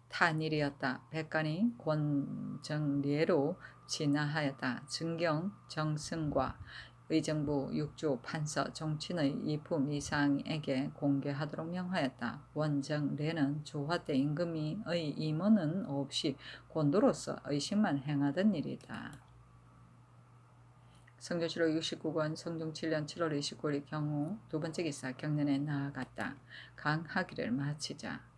탄일이었다. 백간이 권정리로 진화하였다. 증경 정승과 의정부 육조 판서 정친의 이품 이상에게 공개하도록 명하였다. 원정례는 조화 때 임금의 임원은 없이 권도로서 의식만 행하던 일이다. 성조실록 69권 성종 7년 7월 29일 경우 두 번째 기사 경련에 나아갔다. 강하기를 마치자.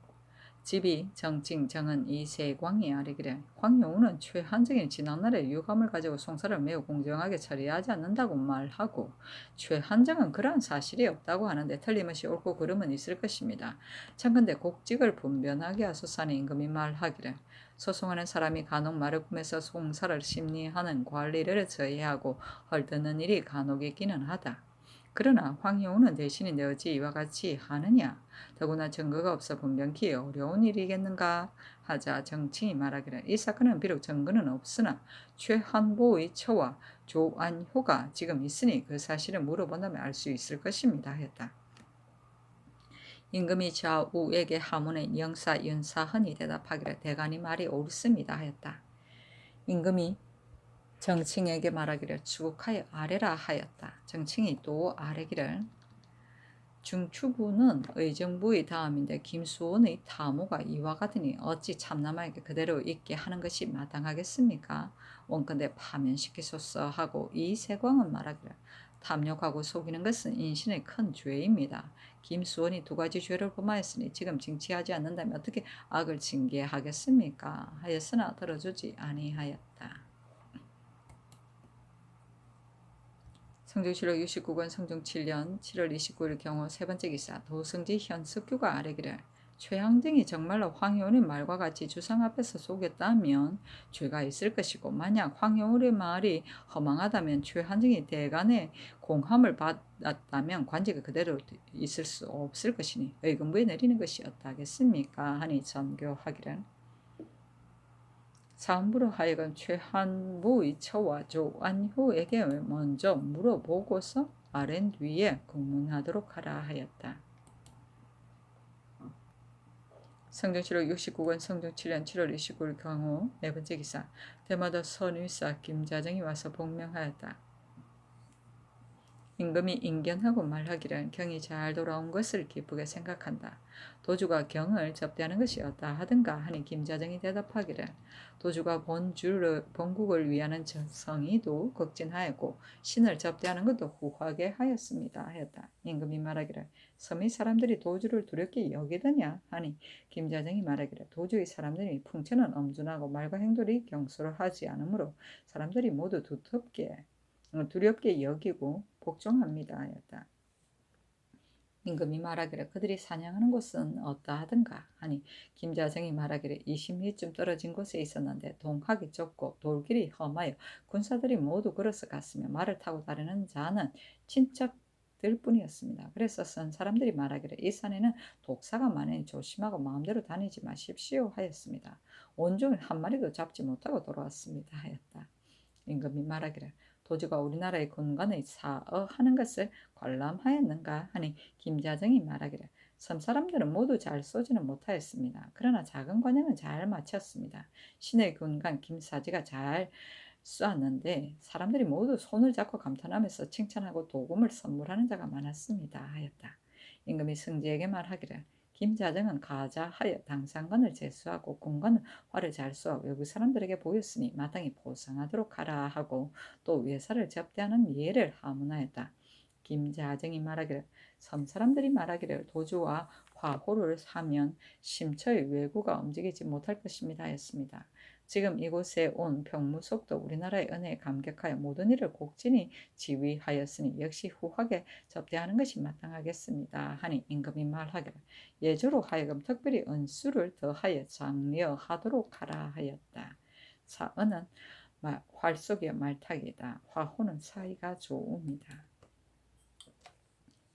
집이 정칭 정은 이세광이 아뢰기를 황효운은 최한정이 지난날에 유감을 가지고 송사를 매우 공정하게 처리하지 않는다고 말하고 최한정은 그러한 사실이 없다고 하는데 틀림없이 옳고 그름은 있을 것입니다. 청근대 곡직을 분변하게 하소서니 임금이 말하기를 소송하는 사람이 간혹 말을 품에서 송사를 심리하는 관리를 저해하고 헐뜯는 일이 간혹 있기는 하다. 그러나 황효운은 대신에 어찌 이와 같이 하느냐? 더구나 증거가 없어 분변기 어려운 일이겠는가? 하자 정칭이 말하기를 이 사건은 비록 증거는 없으나 최한보의 처와 조안효가 지금 있으니 그 사실을 물어본다면 알 수 있을 것입니다 했다. 임금이 좌우에게 하문의 영사 윤사헌이 대답하기를 대간이 말이 옳습니다 하였다. 임금이 정칭에게 말하기를 추국하여 아뢰라 하였다. 정칭이 또 아뢰기를 중추부는 의정부의 다음인데 김수원의 타모가 이와 같으니 어찌 참남하게 그대로 있게 하는 것이 마땅하겠습니까? 원컨대 파면시키소서 하고 이 세광은 말하기를 탐욕하고 속이는 것은 인신의 큰 죄입니다. 김수원이 두 가지 죄를 범하였으니 지금 징치하지 않는다면 어떻게 악을 징계하겠습니까? 하였으나 들어주지 아니하였다. 성종실록 69권 성종 7년 7월 29일 경우 세 번째 기사 도승지 현석규가 아뢰기를 최항등이 정말로 황효운의 말과 같이 주상 앞에서 속였다면 죄가 있을 것이고 만약 황효운의 말이 허망하다면 최한등이 대간의 공함을 받았다면 관직이 그대로 있을 수 없을 것이니 의금부에 내리는 것이 어떠하겠습니까? 하니 전교하기를 사음부로 하여금 최한부의 처와 조안효에게 먼저 물어보고서 아랜 뒤에 공문하도록 하라 하였다. 성종실록 69권 성종 7년 7월 29일 경우 네 번째 기사 대마도 선의사 김자정이 와서 복명하였다. 임금이 인견하고 말하기를 경이 잘 돌아온 것을 기쁘게 생각한다. 도주가 경을 접대하는 것이 어떠하든가 하니 김자정이 대답하기를 도주가 본국을 위하는 성의도 극진하였고 신을 접대하는 것도 후하게 하였습니다 하였다. 임금이 말하기를 섬의 사람들이 도주를 두렵게 여기더냐 하니 김자정이 말하기를 도주의 사람들이 풍채는 엄준하고 말과 행동이 경솔하지 않으므로 사람들이 모두 두렵게 여기고 복종합니다 하였다. 임금이 말하기를 그들이 사냥하는 곳은 어떠하든가 하니 김자정이 말하기를 20리쯤 떨어진 곳에 있었는데 동학이 좁고 돌길이 험하여 군사들이 모두 걸어서 갔으며 말을 타고 다니는 자는 친척들 뿐이었습니다. 그래서 쓴 사람들이 말하기를 이 산에는 독사가 많으니 조심하고 마음대로 다니지 마십시오 하였습니다. 온종일 한 마리도 잡지 못하고 돌아왔습니다 하였다. 임금이 말하기를 도주가 우리나라의 군관의 사어하는 것을 관람하였는가 하니 김자정이 말하기를 섬사람들은 모두 잘 쏘지는 못하였습니다. 그러나 작은 관행은 잘 마쳤습니다. 신의 군관 김사지가 잘 쏘았는데 사람들이 모두 손을 잡고 감탄하면서 칭찬하고 도금을 선물하는 자가 많았습니다 하였다. 임금이 승지에게 말하기를 김자정은 가자하여 당상관을 제수하고 군관은 화를 잘 쏘아 외국 사람들에게 보였으니 마땅히 보상하도록 하라 하고 또 외사를 접대하는 예를 하문하였다. 김자정이 말하기를 섬사람들이 말하기를 도주와 화호를 하면 심처의 외구가 움직이지 못할 것입니다 하였습니다. 지금 이곳에 온 병무속도 우리나라의 은혜에 감격하여 모든 일을 곡진히 지휘하였으니 역시 후하게 접대하는 것이 마땅하겠습니다 하니 임금이 말하기를 예조로 하여금 특별히 은수를 더하여 장려하도록 하라 하였다. 사은은 활 속의 말타기다. 화호는 사이가 좋습니다.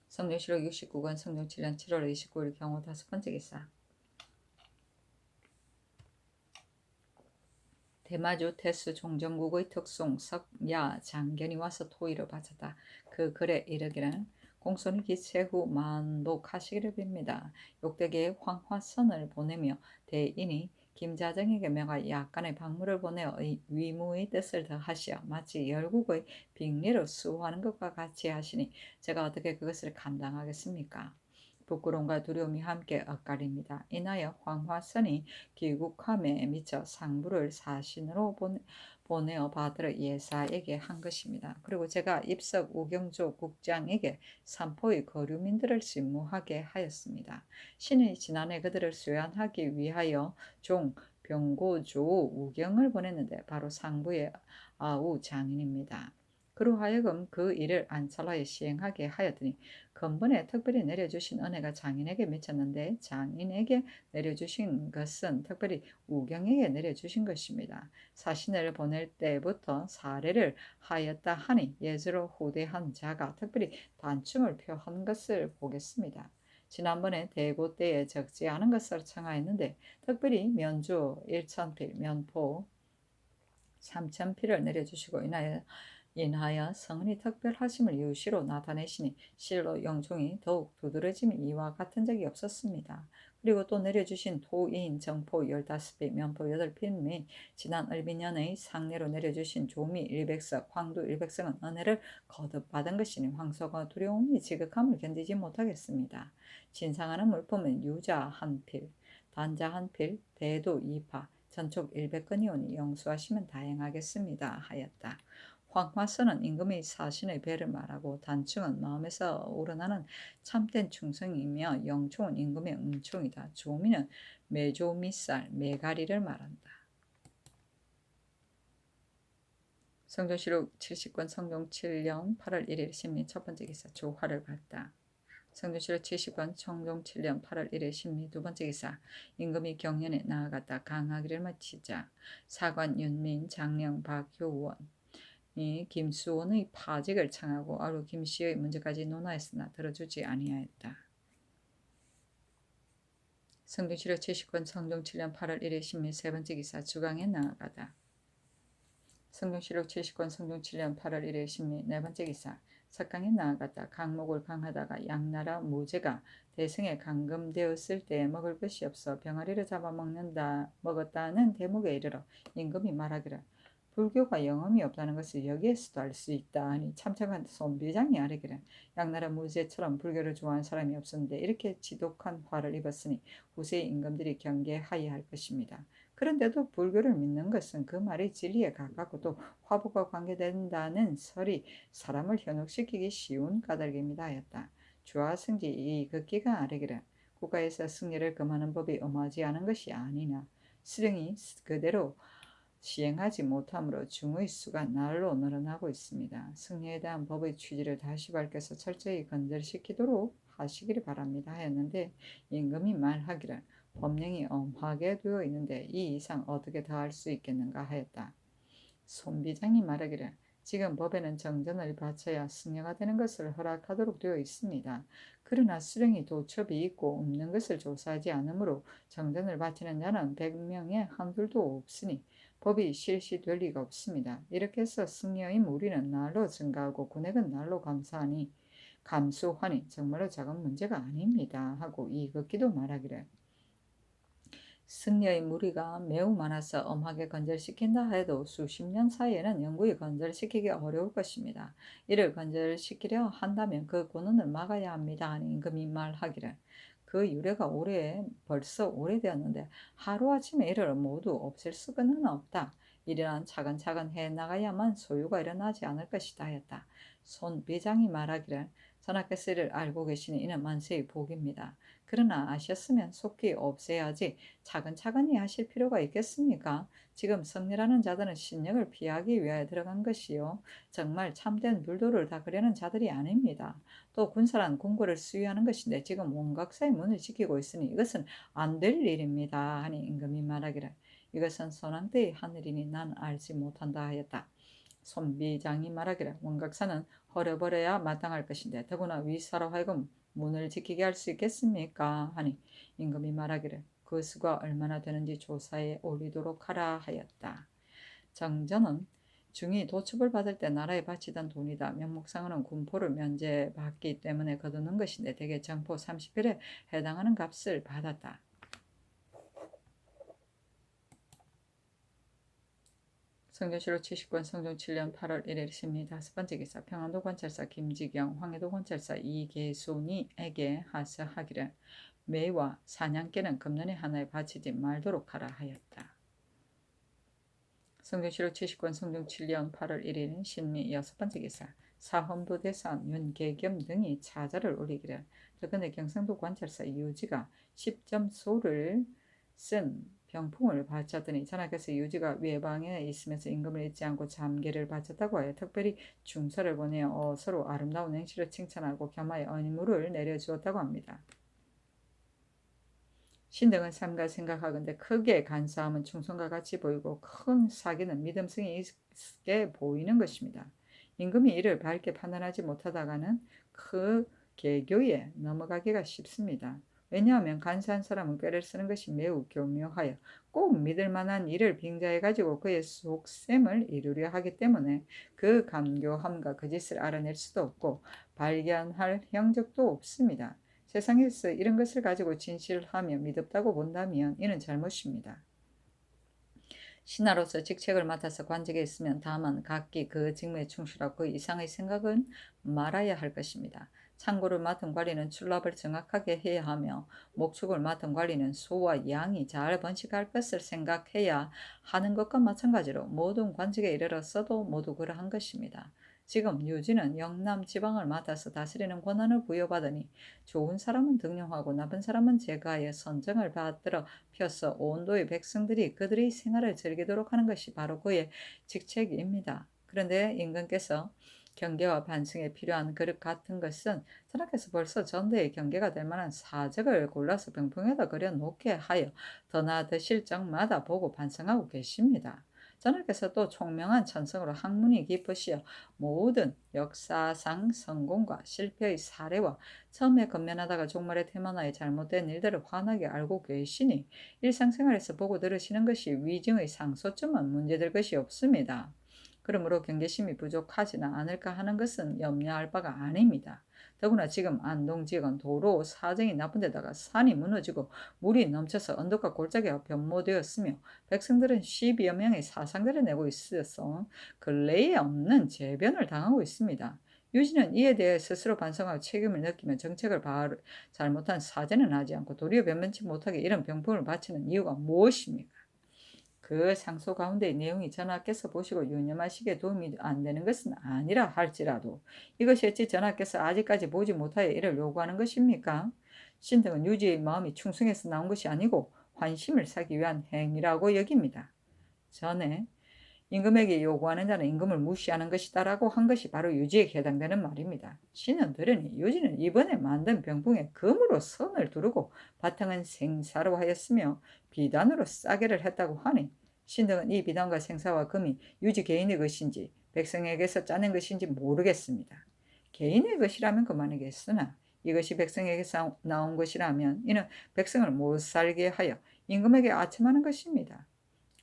성종실록 69권 성종 7년 7월 29일 경우 다섯 번째 기사 대마주 태수 종정국의 특송 석야 장견이 와서 토의를 바쳤다. 그 글에 이르기를 공손히 기체 후 만복하시기를 빕니다. 욕대계에 황화선을 보내며 대인이 김자정에게 명하 약간의 박물을 보내어 위무의 뜻을 더하시어 마치 열국의 빅리로 수호하는 것과 같이 하시니 제가 어떻게 그것을 감당하겠습니까? 부끄러움과 두려움이 함께 엇갈립니다. 이나여 황화선이 귀국함에 미쳐 상부를 사신으로 보내어 받으러 예사에게 한 것입니다. 그리고 제가 입석 우경조 국장에게 삼포의 거류민들을 직무하게 하였습니다. 신이 지난해 그들을 수양하기 위하여 종 병고조 우경을 보냈는데 바로 상부의 아우 장인입니다. 그로 하여금 그 일을 안찰하여 시행하게 하였더니 근본에 특별히 내려주신 은혜가 장인에게 미쳤는데 장인에게 내려주신 것은 특별히 우경에게 내려주신 것입니다. 사신을 보낼 때부터 사례를 하였다 하니 예수로 후대한 자가 특별히 단춤을 표한 것을 보겠습니다. 지난번에 대고 때에 적지 않은 것을 청하였는데 특별히 면주 1,000필, 면포 3,000필을 내려주시고 인하여 성은이 특별하심을 이유시로 나타내시니 실로 영종이 더욱 두드러짐이 이와 같은 적이 없었습니다. 그리고 또 내려주신 토인, 정포 15배, 면포 8핀 및 지난 을비년의 상례로 내려주신 조미 100석, 황도 100석은 은혜를 거듭받은 것이니 황소가 두려움이 지극함을 견디지 못하겠습니다. 진상하는 물품은 유자 한 필, 단자 한 필, 대도 2파, 전촉 100건이오니 영수하시면 다행하겠습니다 하였다. 황화서는 임금의 사신의 배를 말하고 단충은 마음에서 우러나는 참된 충성이며 영충은 임금의 응충이다. 조미는 메조미쌀, 메가리를 말한다. 성조실록 70권 성종 7년 8월 1일 신미 첫 번째 기사 조화를 봤다. 성조실록 70권 성종 7년 8월 1일 신미 두 번째 기사 임금이 경연에 나아갔다. 강하기를 마치자 사관 윤민 장령 박효원 이 김수원의 파직을 청하고 아루 김씨의 문제까지 논하였으나 들어주지 아니하였다. 성종실록 70권 성종 7년 8월 1일 신미 세 번째 기사 주강에 나아가다. 성종실록 70권 성종 7년 8월 1일 신미 네 번째 기사 석강에 나아갔다. 강목을 강하다가 양나라 모제가 대승에 감금되었을 때 먹을 것이 없어 병아리를 먹었다는 대목에 이르러 임금이 말하기를 불교가 영험이 없다는 것을 여기에서도 알 수 있다 하니 참석한 손비장이 아뢰기를 양나라 무제처럼 불교를 좋아하는 사람이 없었는데 이렇게 지독한 화를 입었으니 후세의 임금들이 경계하여야 할 것입니다. 그런데도 불교를 믿는 것은 그 말이 진리에 가깝고 또 화보가 관계된다는 설이 사람을 현혹시키기 쉬운 까닭입니다 하였다. 주하승지 이 극기가 아뢰기를 국가에서 승리를 금하는 법이 엄하지 않은 것이 아니냐 수령이 그대로 시행하지 못함으로 중의 수가 날로 늘어나고 있습니다. 승리에 대한 법의 취지를 다시 밝혀서 철저히 건절시키도록 하시기를 바랍니다 하였는데 임금이 말하기를 법령이 엄하게 되어 있는데 이 이상 어떻게 더할 수 있겠는가 하였다. 손비장이 말하기를 지금 법에는 정전을 바쳐야 승려가 되는 것을 허락하도록 되어 있습니다. 그러나 수령이 도첩이 있고 없는 것을 조사하지 않으므로 정전을 바치는 자는 100명에 한둘도 없으니 법이 실시될 리가 없습니다. 이렇게 해서 승려의 무리는 날로 증가하고 군액은 날로 감소하니 정말로 작은 문제가 아닙니다 하고 이극기도 말하기를 승려의 무리가 매우 많아서 엄하게 건절시킨다 해도 수십 년 사이에는 영구히 건절시키기 어려울 것입니다. 이를 건절시키려 한다면 그 군원을 막아야 합니다 하니 임금이 말하기를 그 유래가 벌써 오래되었는데 하루아침에 이를 모두 없앨 수는 없다. 이러한 차근차근 해나가야만 소유가 일어나지 않을 것이다 하였다. 손 비장이 말하기를 전하께서 이를 알고 계시니 이는 만세의 복입니다. 그러나 아셨으면 속히 없애야지 차근차근히 하실 필요가 있겠습니까? 지금 승리라는 자들은 신력을 피하기 위하여 들어간 것이요. 정말 참된 불도를 닦으려는 자들이 아닙니다. 또 군사란 공고를 수유하는 것인데 지금 원각사의 문을 지키고 있으니 이것은 안 될 일입니다. 하니 임금이 말하기를 이것은 선왕때의 하늘이니 난 알지 못한다 하였다. 손비장이 말하기를 원각사는 허려버려야 마땅할 것인데 더구나 위사로 하여금 문을 지키게 할 수 있겠습니까? 하니 임금이 말하기를 그 수가 얼마나 되는지 조사에 올리도록 하라 하였다. 정전은 중이 도첩을 받을 때 나라에 바치던 돈이다. 명목상으로는 군포를 면제받기 때문에 거두는 것인데 대개 정포 30필에 해당하는 값을 받았다. 성종실록 70권 성종 7년 8월 1일 신미 다섯 번째 기사 평안도 관찰사 김지경, 황해도 관찰사 이계순이에게 하사하기를 매와 사냥개는 금년에 하나에 바치지 말도록 하라 하였다. 성종실록 70권 성종 7년 8월 1일 신미 여섯 번째 기사 사헌부 대사원 윤계겸 등이 차자를 올리기를 최근에 경상도 관찰사 이유지가 10점소를 쓴 병풍을 바쳤더니 전하께서 유지가 외방에 있으면서 임금을 잊지 않고 잠계를 바쳤다고 하여 특별히 중서를 보내어 서로 아름다운 행실을 칭찬하고 겸하여 언물을 내려주었다고 합니다. 신등은 삼가 생각하건대 크게 간사함은 충성과 같이 보이고 큰 사기는 믿음성이 있게 보이는 것입니다. 임금이 이를 밝게 판단하지 못하다가는 그 개교에 넘어가기가 쉽습니다. 왜냐하면 간사한 사람은 꾀를 쓰는 것이 매우 교묘하여 꼭 믿을 만한 일을 빙자해가지고 그의 속셈을 이루려 하기 때문에 그 감교함과 그 짓을 알아낼 수도 없고 발견할 형적도 없습니다. 세상에서 이런 것을 가지고 진실하며 믿었다고 본다면 이는 잘못입니다. 신하로서 직책을 맡아서 관직에 있으면 다만 각기 그 직무에 충실하고 그 이상의 생각은 말아야 할 것입니다. 창고를 맡은 관리는 출납을 정확하게 해야 하며 목축을 맡은 관리는 소와 양이 잘 번식할 것을 생각해야 하는 것과 마찬가지로 모든 관직에 이르렀어도 모두 그러한 것입니다. 지금 유지는 영남 지방을 맡아서 다스리는 권한을 부여받으니 좋은 사람은 등용하고 나쁜 사람은 제거하여 선정을 받들어 펴서 온도의 백성들이 그들의 생활을 즐기도록 하는 것이 바로 그의 직책입니다. 그런데 임금께서 경계와 반성에 필요한 그릇 같은 것은 전하께서 벌써 전대의 경계가 될 만한 사적을 골라서 병풍에다 그려놓게 하여 더 나아드실 적마다 보고 반성하고 계십니다. 전하께서 또 총명한 천성으로 학문이 깊으시어 모든 역사상 성공과 실패의 사례와 처음에 건면하다가 종말에 태만하여 잘못된 일들을 환하게 알고 계시니 일상생활에서 보고 들으시는 것이 위증의 상소점은 문제될 것이 없습니다. 그러므로 경계심이 부족하지는 않을까 하는 것은 염려할 바가 아닙니다. 더구나 지금 안동지역은 도로 사정이 나쁜 데다가 산이 무너지고 물이 넘쳐서 언덕과 골짜기가 변모되었으며 백성들은 12여 명의 사상들을 내고 있어서 근래에 없는 재변을 당하고 있습니다. 유지는 이에 대해 스스로 반성하고 책임을 느끼며 정책을 잘못한 사죄는 하지 않고 도리어 변변치 못하게 이런 병풍을 바치는 이유가 무엇입니까? 그 상소 가운데의 내용이 전하께서 보시고 유념하시기에 도움이 안 되는 것은 아니라 할지라도 이것이 어찌 전하께서 아직까지 보지 못하여 이를 요구하는 것입니까? 신등은 유지의 마음이 충성해서 나온 것이 아니고 환심을 사기 위한 행위라고 여깁니다. 전에 임금에게 요구하는 자는 임금을 무시하는 것이다라고 한 것이 바로 유지에 해당되는 말입니다. 신은 들으니 유지는 이번에 만든 병풍에 금으로 선을 두르고 바탕은 생사로 하였으며 비단으로 싸게를 했다고 하니 신등은 이 비단과 생사와 금이 유지 개인의 것인지 백성에게서 짜낸 것인지 모르겠습니다. 개인의 것이라면 그만이겠으나 이것이 백성에게서 나온 것이라면 이는 백성을 못 살게 하여 임금에게 아첨하는 것입니다.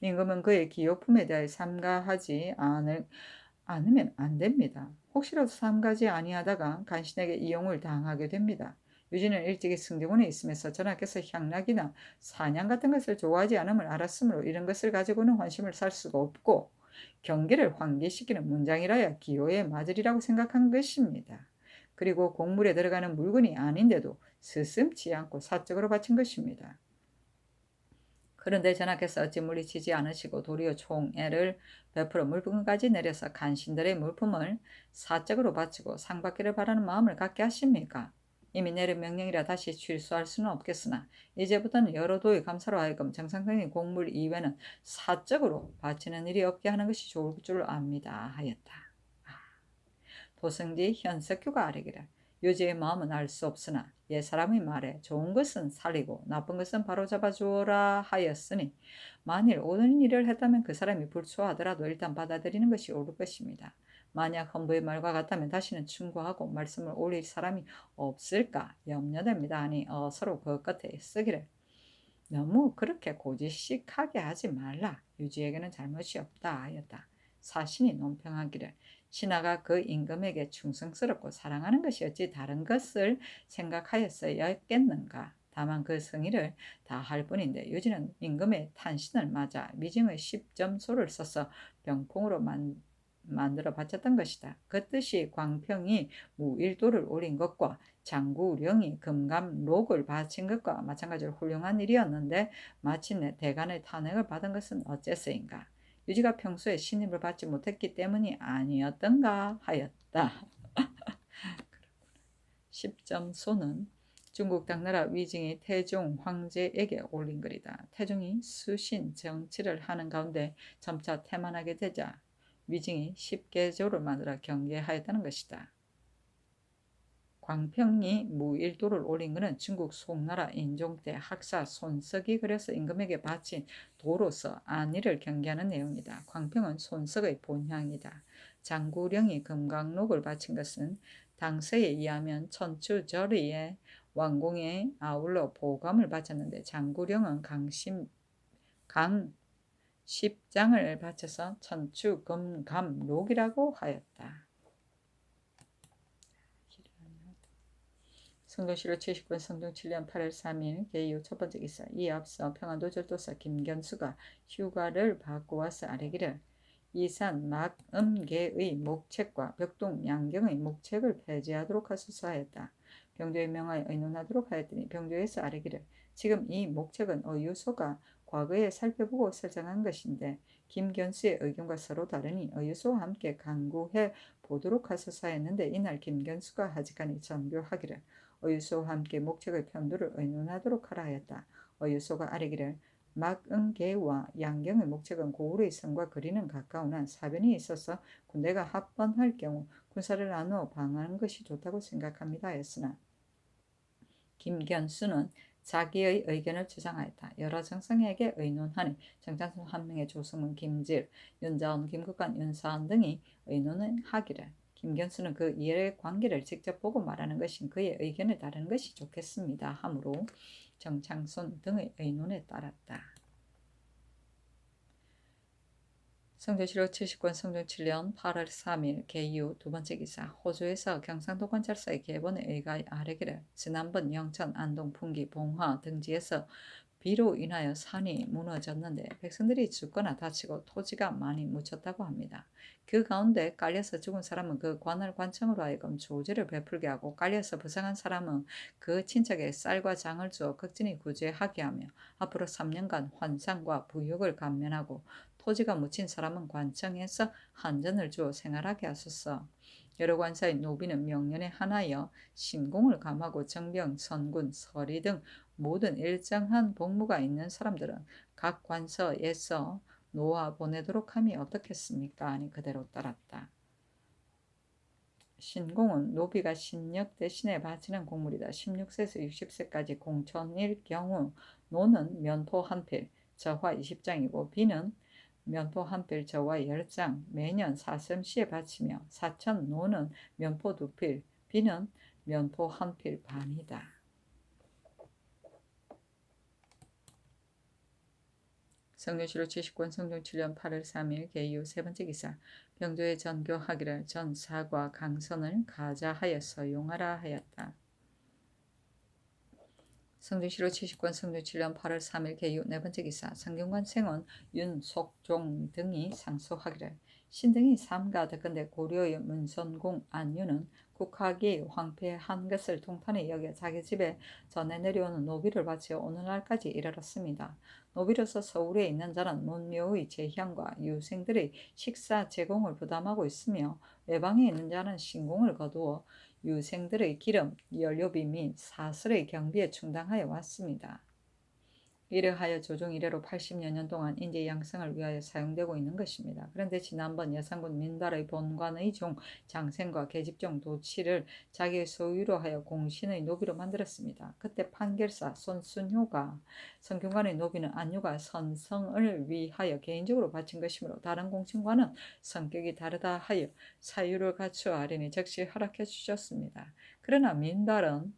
임금은 그의 기호품에 대해 삼가하지 않으면 안 됩니다. 혹시라도 삼가지 아니하다가 간신에게 이용을 당하게 됩니다. 유진은 일찍이 승정원에 있으면서 전하께서 향락이나 사냥 같은 것을 좋아하지 않음을 알았으므로 이런 것을 가지고는 환심을 살 수가 없고 경계를 환기시키는 문장이라야 기호에 맞으리라고 생각한 것입니다. 그리고 곡물에 들어가는 물건이 아닌데도 스슴치 않고 사적으로 바친 것입니다. 그런데 전하께서 어찌 물리치지 않으시고 도리어 총애를 베풀어 물품까지 내려서 간신들의 물품을 사적으로 바치고 상받기를 바라는 마음을 갖게 하십니까? 이미 내린 명령이라 다시 취소할 수는 없겠으나 이제부터는 여러 도의 감사로 하여금 정상적인 곡물 이외는 사적으로 바치는 일이 없게 하는 것이 좋을 줄 압니다 하였다. 도승지 현석규가 아뢰기를 유지의 마음은 알 수 없으나 옛사람의 말에 좋은 것은 살리고 나쁜 것은 바로잡아 주어라 하였으니 만일 옳은 일을 했다면 그 사람이 불초하더라도 일단 받아들이는 것이 옳을 것입니다. 만약 헌부의 말과 같다면 다시는 충고하고 말씀을 올릴 사람이 없을까 염려됩니다 하니 서로 그 끝에 쓰기를 너무 그렇게 고지식하게 하지 말라. 유지에게는 잘못이 없다 하였다. 사신이 논평하기를 신하가 그 임금에게 충성스럽고 사랑하는 것이 어찌 다른 것을 생각하였어야겠는가. 다만 그 성의를 다할 뿐인데 유지는 임금의 탄신을 맞아 미증의 10점소를 써서 병풍으로 만들어 바쳤던 것이다. 그 뜻이 광평이 무일도를 올린 것과 장구령이 금감록을 바친 것과 마찬가지로 훌륭한 일이었는데 마침내 대간의 탄핵을 받은 것은 어째서인가. 유지가 평소에 신임을 받지 못했기 때문이 아니었던가 하였다. 10점소는 중국 당나라 위징이 태종 황제에게 올린 글이다. 태종이 수신 정치를 하는 가운데 점차 태만하게 되자 위징이 10개조를 만들어 경계하였다는 것이다. 광평리 무일도를 올린 것은 중국 송나라 인종 때 학사 손석이 그래서 임금에게 바친 도로서 안위를 경계하는 내용이다. 광평은 손석의 본향이다. 장구령이 금강록을 바친 것은 당서에 의하면 천추절의에 왕공에 아울러 보감을 바쳤는데 장구령은 강십장을 바쳐서 천추금감록이라고 하였다. 성동시로 79년 성종 7년 8월 3일 개요 첫 번째 기사. 이에 앞서 평안도절도사 김견수가 휴가를 받고 와서 아뢰기를 이산 막음계의 목책과 벽동 양경의 목책을 폐지하도록 하소서 하였다. 병조에 명하여 의논하도록 하였더니 병조에서 아뢰기를 지금 이 목책은 어유소가 과거에 살펴보고 설정한 것인데 김견수의 의견과 서로 다르니 어유소와 함께 강구해 보도록 하소서 했는데 이날 김견수가 하직하니 전교하기를 어유소와 함께 목책의 편도를 의논하도록 하라 하였다. 어유소가 아뢰기를 막응계와 양경의 목책은 고을의 성과 거리는 가까우나 사변이 있어서 군대가 합번할 경우 군사를 나누어 방어하는 것이 좋다고 생각합니다 했으나 김견수는 자기의 의견을 주장하였다. 여러 정상에게 의논하니 정찬수 한 명의 조승문, 김질, 윤자원, 김국관, 윤사원 등이 의논을 하기를 김견수는 그 이해의 관계를 직접 보고 말하는 것인 그의 의견을 따르는 것이 좋겠습니다 하므로 정창순 등의 의논에 따랐다. 성조실록 70권 성종 7년 8월 3일 개유 두 번째 기사. 호주에서 경상도 관찰사의 계본에 의가 아뢰기를 지난번 영천, 안동, 풍기, 봉화 등지에서 비로 인하여 산이 무너졌는데 백성들이 죽거나 다치고 토지가 많이 묻혔다고 합니다. 그 가운데 깔려서 죽은 사람은 그 관할 관청으로 하여금 조제를 베풀게 하고 깔려서 부상한 사람은 그 친척에 쌀과 장을 주어 극진히 구제하게 하며 앞으로 3년간 환상과 부욕을 감면하고 토지가 묻힌 사람은 관청에서 한전을 주어 생활하게 하소서. 여러 관사의 노비는 명년에 하나여 신공을 감하고 정병, 선군, 서리 등 모든 일정한 복무가 있는 사람들은 각 관서에서 놓아 보내도록 함이 어떻겠습니까? 아니 그대로 따랐다. 신공은 노비가 신력 대신에 바치는 공물이다. 16세에서 60세까지 공천일 경우 노는 면포 한 필, 저화 20장이고 비는 면포 한 필, 저화 10장 매년 사슴시에 바치며 사천 노는 면포 두 필, 비는 면포 한 필 반이다. 성종실록 70권 성종 7년 8월 3일 개유 세 번째 기사. 병조에 전교하기를 전 사과 강선을 가자하여 서용하라 하였다. 성종실록 70권 성종 7년 8월 3일 개유 네 번째 기사. 성균관 생원 윤속종 등이 상소하기를 신등이 삼가 덕건대 고려의 문선공 안유는 국학이 황폐한 것을 통탄에 여겨 자기 집에 전해 내려오는 노비를 바치어 오늘날까지 이르렀습니다. 노비로서 서울에 있는 자는 문묘의 제향과 유생들의 식사 제공을 부담하고 있으며 외방에 있는 자는 신공을 거두어 유생들의 기름, 연료비 및 사슬의 경비에 충당하여 왔습니다. 이러하여 조종 이래로 80여 년 동안 인재 양성을 위하여 사용되고 있는 것입니다. 그런데 지난번 여상군 민달의 본관의 종 장생과 계집종 도치를 자기의 소유로 하여 공신의 노비로 만들었습니다. 그때 판결사 손순효가 성균관의 노비는 안유가 선성을 위하여 개인적으로 바친 것이므로 다른 공신과는 성격이 다르다 하여 사유를 갖추어 하리니 즉시 허락해 주셨습니다. 그러나 민달은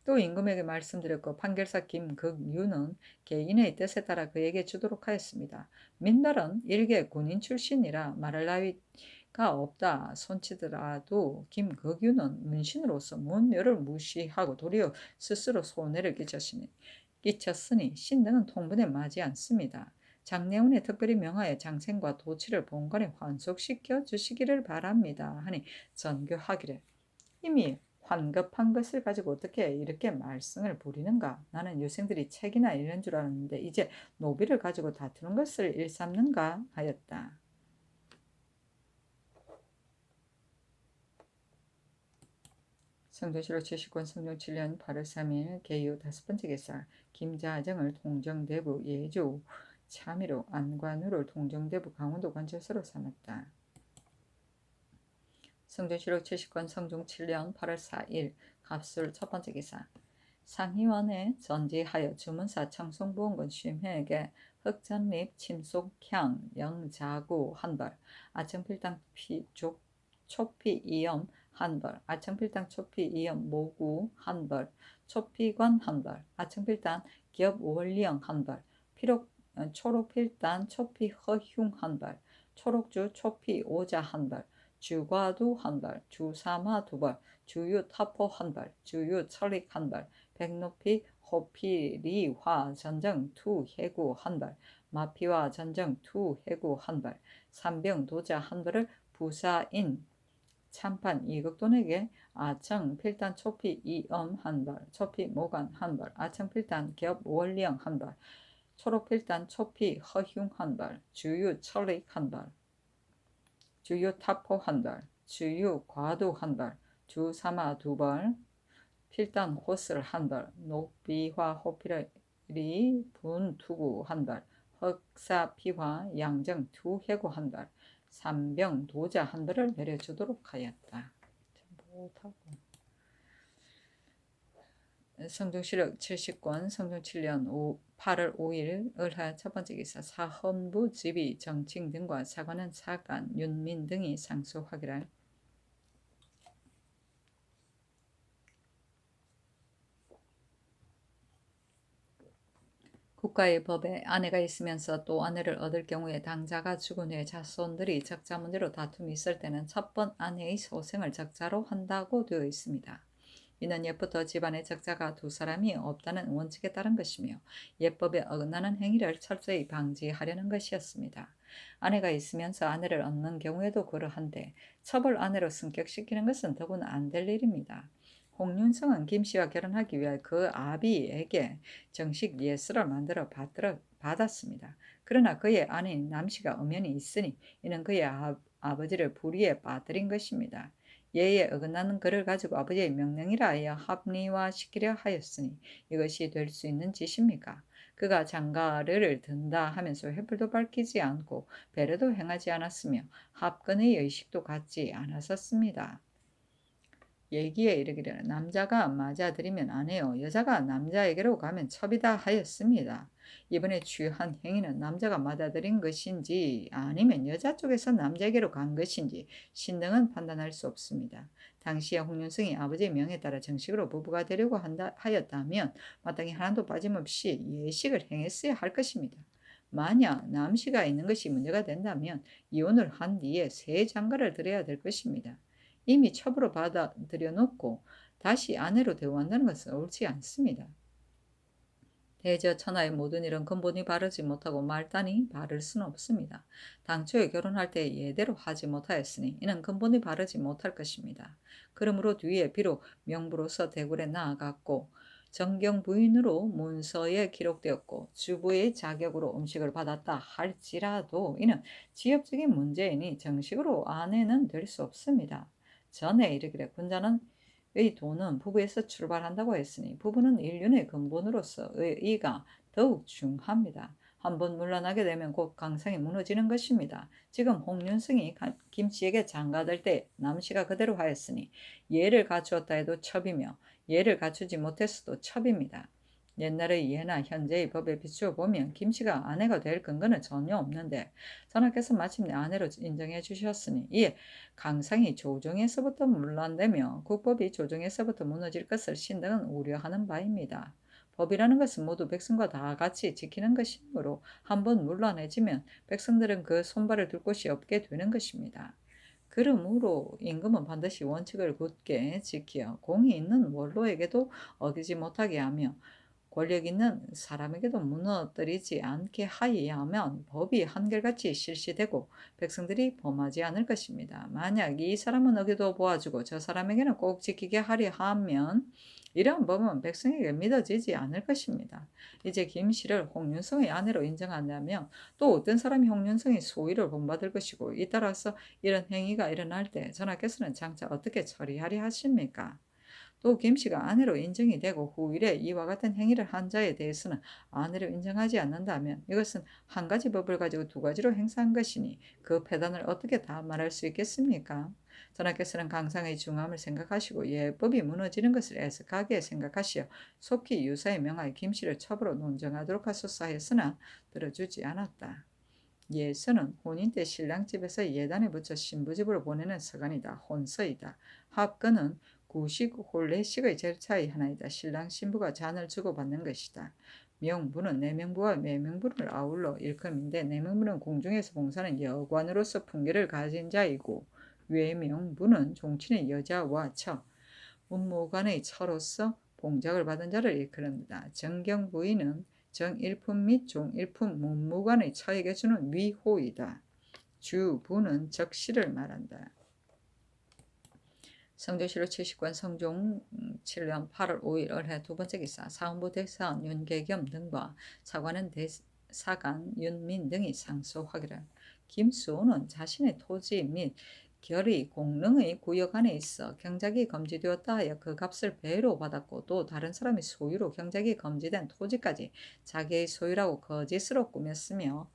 또 임금에게 말씀드렸고 판결사 김극유는 개인의 뜻에 따라 그에게 주도록 하였습니다. 민달은 일개 군인 출신이라 말할 나위가 없다 손치더라도 김극유는 문신으로서 문묘를 무시하고 도리어 스스로 손해를 끼쳤으니 신등은 통분에 맞지 않습니다. 장례운에 특별히 명하여 장생과 도치를 본관에 환속시켜 주시기를 바랍니다 하니 전교하기를 이미 환급한 것을 가지고 어떻게 이렇게 말썽을 부리는가? 나는 유생들이 책이나 읽는 줄 알았는데 이제 노비를 가지고 다투는 것을 일삼는가 하였다. 성종실록 70권 성종 7년 8월 3일 개유 다섯 번째 개사. 김자정을 통정대부 예조 참의로 안관우를 통정대부 강원도 관찰사로 삼았다. 성종실록 70권 성종 7년 8월 4일 갑술 첫 번째 기사. 상희원에 전지하여 주문사 청송부원군 쉼회에게 흑전립 침속향 영자구 한벌 아청필당 초피 이염 한벌 아청필당 초피 이염 모구 한벌 초피관 한벌 아청필당 기업 원리형 한벌 초록필단 초피 허흉 한벌 초록주 초피 오자 한벌 주과두 한벌 주사마 두벌 주유 타포 한발, 주유 철릭 한발, 백높이 호피리화 전정 투 해구 한발, 마피와 전정 투 해구 한발, 삼병 도자 한발을 부사인 참판 이극돈에게 아청 필단 초피 이엄 한발, 초피 모간 한발, 아청 필단 겹 원령 한발, 초록 필단 초피 허흉 한발, 주유 철릭 한발, 주유 타포 한발, 주유 과도 한발, 주사마 두발, 필단 호슬 한발, 녹비화 호피리 분투구 한발, 흑사피화 양정 두해구 한발, 삼병 도자 한발을 내려주도록 하였다. 못하고. 성종시력 70권 성종 7년 8월 5일 을하 첫번째 기사 사헌부 지비 정칭 등과 사관은 사간 윤민 등이 상수 확인할 국가의 법에 아내가 있으면서 또 아내를 얻을 경우에 당자가 죽은 후에 자손들이 적자 문제로 다툼이 있을 때는 첫번 아내의 소생을 적자로 한다고 되어 있습니다. 이는 옛부터 집안에 적자가 두 사람이 없다는 원칙에 따른 것이며 옛법에 어긋나는 행위를 철저히 방지하려는 것이었습니다. 아내가 있으면서 아내를 얻는 경우에도 그러한데 첩을 아내로 승격시키는 것은 더구나 안 될 일입니다. 홍윤성은 김씨와 결혼하기 위해 그 아비에게 정식 예술을 만들어 받았습니다. 그러나 그의 아내인 남씨가 엄연히 있으니 이는 그의 아버지를 불의에 빠뜨린 것입니다. 예에 어긋나는 글을 가지고 아버지의 명령이라 하여 합리화시키려 하였으니 이것이 될 수 있는 짓입니까? 그가 장가를 든다 하면서 횃불도 밝히지 않고 배려도 행하지 않았으며 합건의 의식도 갖지 않았었습니다. 얘기에 이르기를 남자가 맞아들이면 안 해요. 여자가 남자에게로 가면 첩이다 하였습니다. 이번에 취한 행위는 남자가 맞아들인 것인지 아니면 여자 쪽에서 남자에게로 간 것인지 신등은 판단할 수 없습니다. 당시에 홍윤성이 아버지의 명에 따라 정식으로 부부가 되려고 하였다면 마땅히 하나도 빠짐없이 예식을 행했어야 할 것입니다. 만약 남씨가 있는 것이 문제가 된다면 이혼을 한 뒤에 새 장가를 들여야 될 것입니다. 이미 첩으로 받아들여 놓고 다시 아내로 대우한다는 것은 옳지 않습니다. 대저 천하의 모든 일은 근본이 바르지 못하고 말단이 바를 수는 없습니다. 당초에 결혼할 때 예대로 하지 못하였으니 이는 근본이 바르지 못할 것입니다. 그러므로 뒤에 비록 명부로서 대궐에 나아갔고 정경 부인으로 문서에 기록되었고 주부의 자격으로 음식을 받았다 할지라도 이는 지역적인 문제이니 정식으로 아내는 될 수 없습니다. 전에 이르기를 군자는 의 도는 부부에서 출발한다고 했으니 부부는 인륜의 근본으로서 의가 더욱 중합니다. 한번 물러나게 되면 곧 강성이 무너지는 것입니다. 지금 홍윤승이 김씨에게 장가들 때 남씨가 그대로 하였으니 예를 갖추었다 해도 첩이며 예를 갖추지 못했어도 첩입니다. 옛날의 예나 현재의 법에 비추어 보면 김씨가 아내가 될 근거는 전혀 없는데 전하께서 마침내 아내로 인정해 주셨으니 이에 강상이 조정에서부터 문란되며 국법이 조정에서부터 무너질 것을 신등은 우려하는 바입니다. 법이라는 것은 모두 백성과 다 같이 지키는 것이므로 한번 문란해지면 백성들은 그 손발을 둘 곳이 없게 되는 것입니다. 그러므로 임금은 반드시 원칙을 굳게 지키어 공이 있는 원로에게도 어기지 못하게 하며 권력 있는 사람에게도 무너뜨리지 않게 하여야만 법이 한결같이 실시되고 백성들이 범하지 않을 것입니다. 만약 이 사람은 어기도 보아주고 저 사람에게는 꼭 지키게 하려 하면 이러한 법은 백성에게 믿어지지 않을 것입니다. 이제 김씨를 홍윤성의 아내로 인정한다면 또 어떤 사람이 홍윤성의 소위를 본받을 것이고 잇따라서 이런 행위가 일어날 때 전하께서는 장차 어떻게 처리하려 하십니까? 또 김씨가 아내로 인정이 되고 후일에 이와 같은 행위를 한 자에 대해서는 아내로 인정하지 않는다면 이것은 한 가지 법을 가지고 두 가지로 행사한 것이니 그 패단을 어떻게 다 말할 수 있겠습니까? 전하께서는 강상의 중함을 생각하시고 예법이 무너지는 것을 애석하게 생각하시어 속히 유사의 명하여 김씨를 첩으로 논정하도록 하소서 했으나 들어주지 않았다. 예서는 혼인 때 신랑집에서 예단에 붙여 신부집으로 보내는 서간이다. 혼서이다. 합건은 구식, 혼례식의 절차의 하나이다. 신랑 신부가 잔을 주고받는 것이다. 명부는 내명부와 매명부를 아울러 일컬인데 내명부는 궁중에서 봉사하는 여관으로서 품계를 가진 자이고 외명부는 종친의 여자와 처, 문무관의 처로서 봉작을 받은 자를 일컬습니다. 정경부의는 정일품 및 종일품 문무관의 처에게 주는 위호이다. 주부는 적시를 말한다. 성조실록 70권 성종 7년 8월 5일 을해 두 번째 기사 사헌부 대사원 윤계겸 등과 사관원 대사관 윤민 등이 상소하기를 김수호는 자신의 토지 및 결의 공릉의 구역 안에 있어 경작이 금지되었다 하여 그 값을 배로 받았고 또 다른 사람의 소유로 경작이 금지된 토지까지 자기의 소유라고 거짓으로 꾸몄으며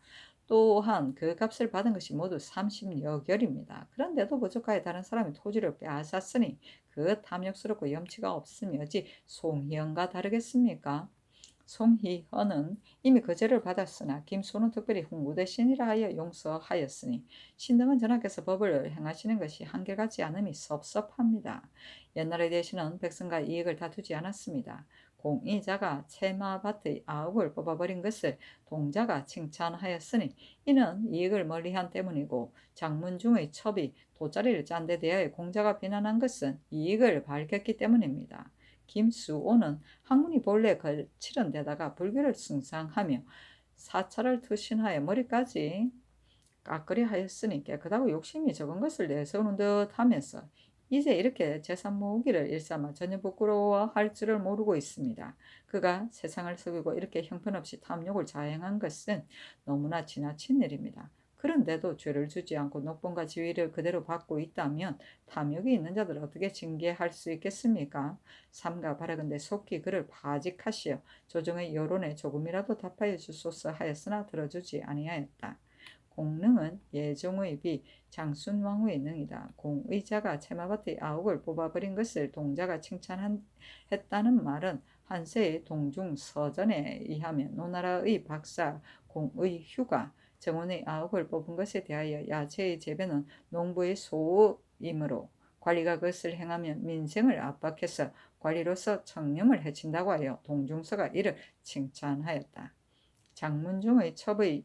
또한 그 값을 받은 것이 모두 30여 결입니다. 그런데도 부족하여 다른 사람의 토지를 빼앗았으니 그 탐욕스럽고 염치가 없으며지 송희연과 다르겠습니까? 송희헌은 이미 그 죄를 받았으나 김수호는 특별히 훈구대신이라 하여 용서하였으니 신등은 전하께서 법을 행하시는 것이 한결같지 않음이 섭섭합니다. 옛날의 대신은 백성과 이익을 다투지 않았습니다. 공의자가 채마밭의 아욱을 뽑아버린 것을 동자가 칭찬하였으니 이는 이익을 멀리한 때문이고 장문중의 첩이 돗자리를 짠 데 대하여 공자가 비난한 것은 이익을 밝혔기 때문입니다. 김수호는 학문이 본래 거칠은 데다가 불교를 숭상하며 사찰을 투신하여 머리까지 깎으려 하였으니 깨끗하고 욕심이 적은 것을 내세우는 듯 하면서 이제 이렇게 재산 모으기를 일삼아 전혀 부끄러워할 줄을 모르고 있습니다. 그가 세상을 속이고 이렇게 형편없이 탐욕을 자행한 것은 너무나 지나친 일입니다. 그런데도 죄를 주지 않고 녹봉과 지위를 그대로 받고 있다면 탐욕이 있는 자들을 어떻게 징계할 수 있겠습니까? 삼가 바라건대 속히 그를 파직하시어 조정의 여론에 조금이라도 답하여 주소서 하였으나 들어주지 아니하였다. 공능은 예종의 비 장순왕후의 능이다. 공의자가 채마밭의 아욱을 뽑아버린 것을 동자가 칭찬했다는 말은 한세의 동중서전에 의하면 노나라의 박사 공의휴가 정원의 아욱을 뽑은 것에 대하여 야채의 재배는 농부의 소임으로 관리가 그것을 행하면 민생을 압박해서 관리로서 청렴을 해친다고 하여 동중서가 이를 칭찬하였다. 장문중의 첩이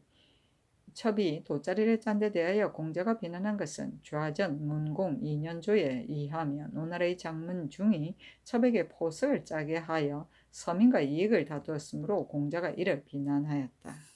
돗자리를 짠 데 대하여 공자가 비난한 것은 좌전 문공 2년조에 의하면 오나라의 장문중이 첩에게 포석을 짜게 하여 서민과 이익을 다투었으므로 공자가 이를 비난하였다.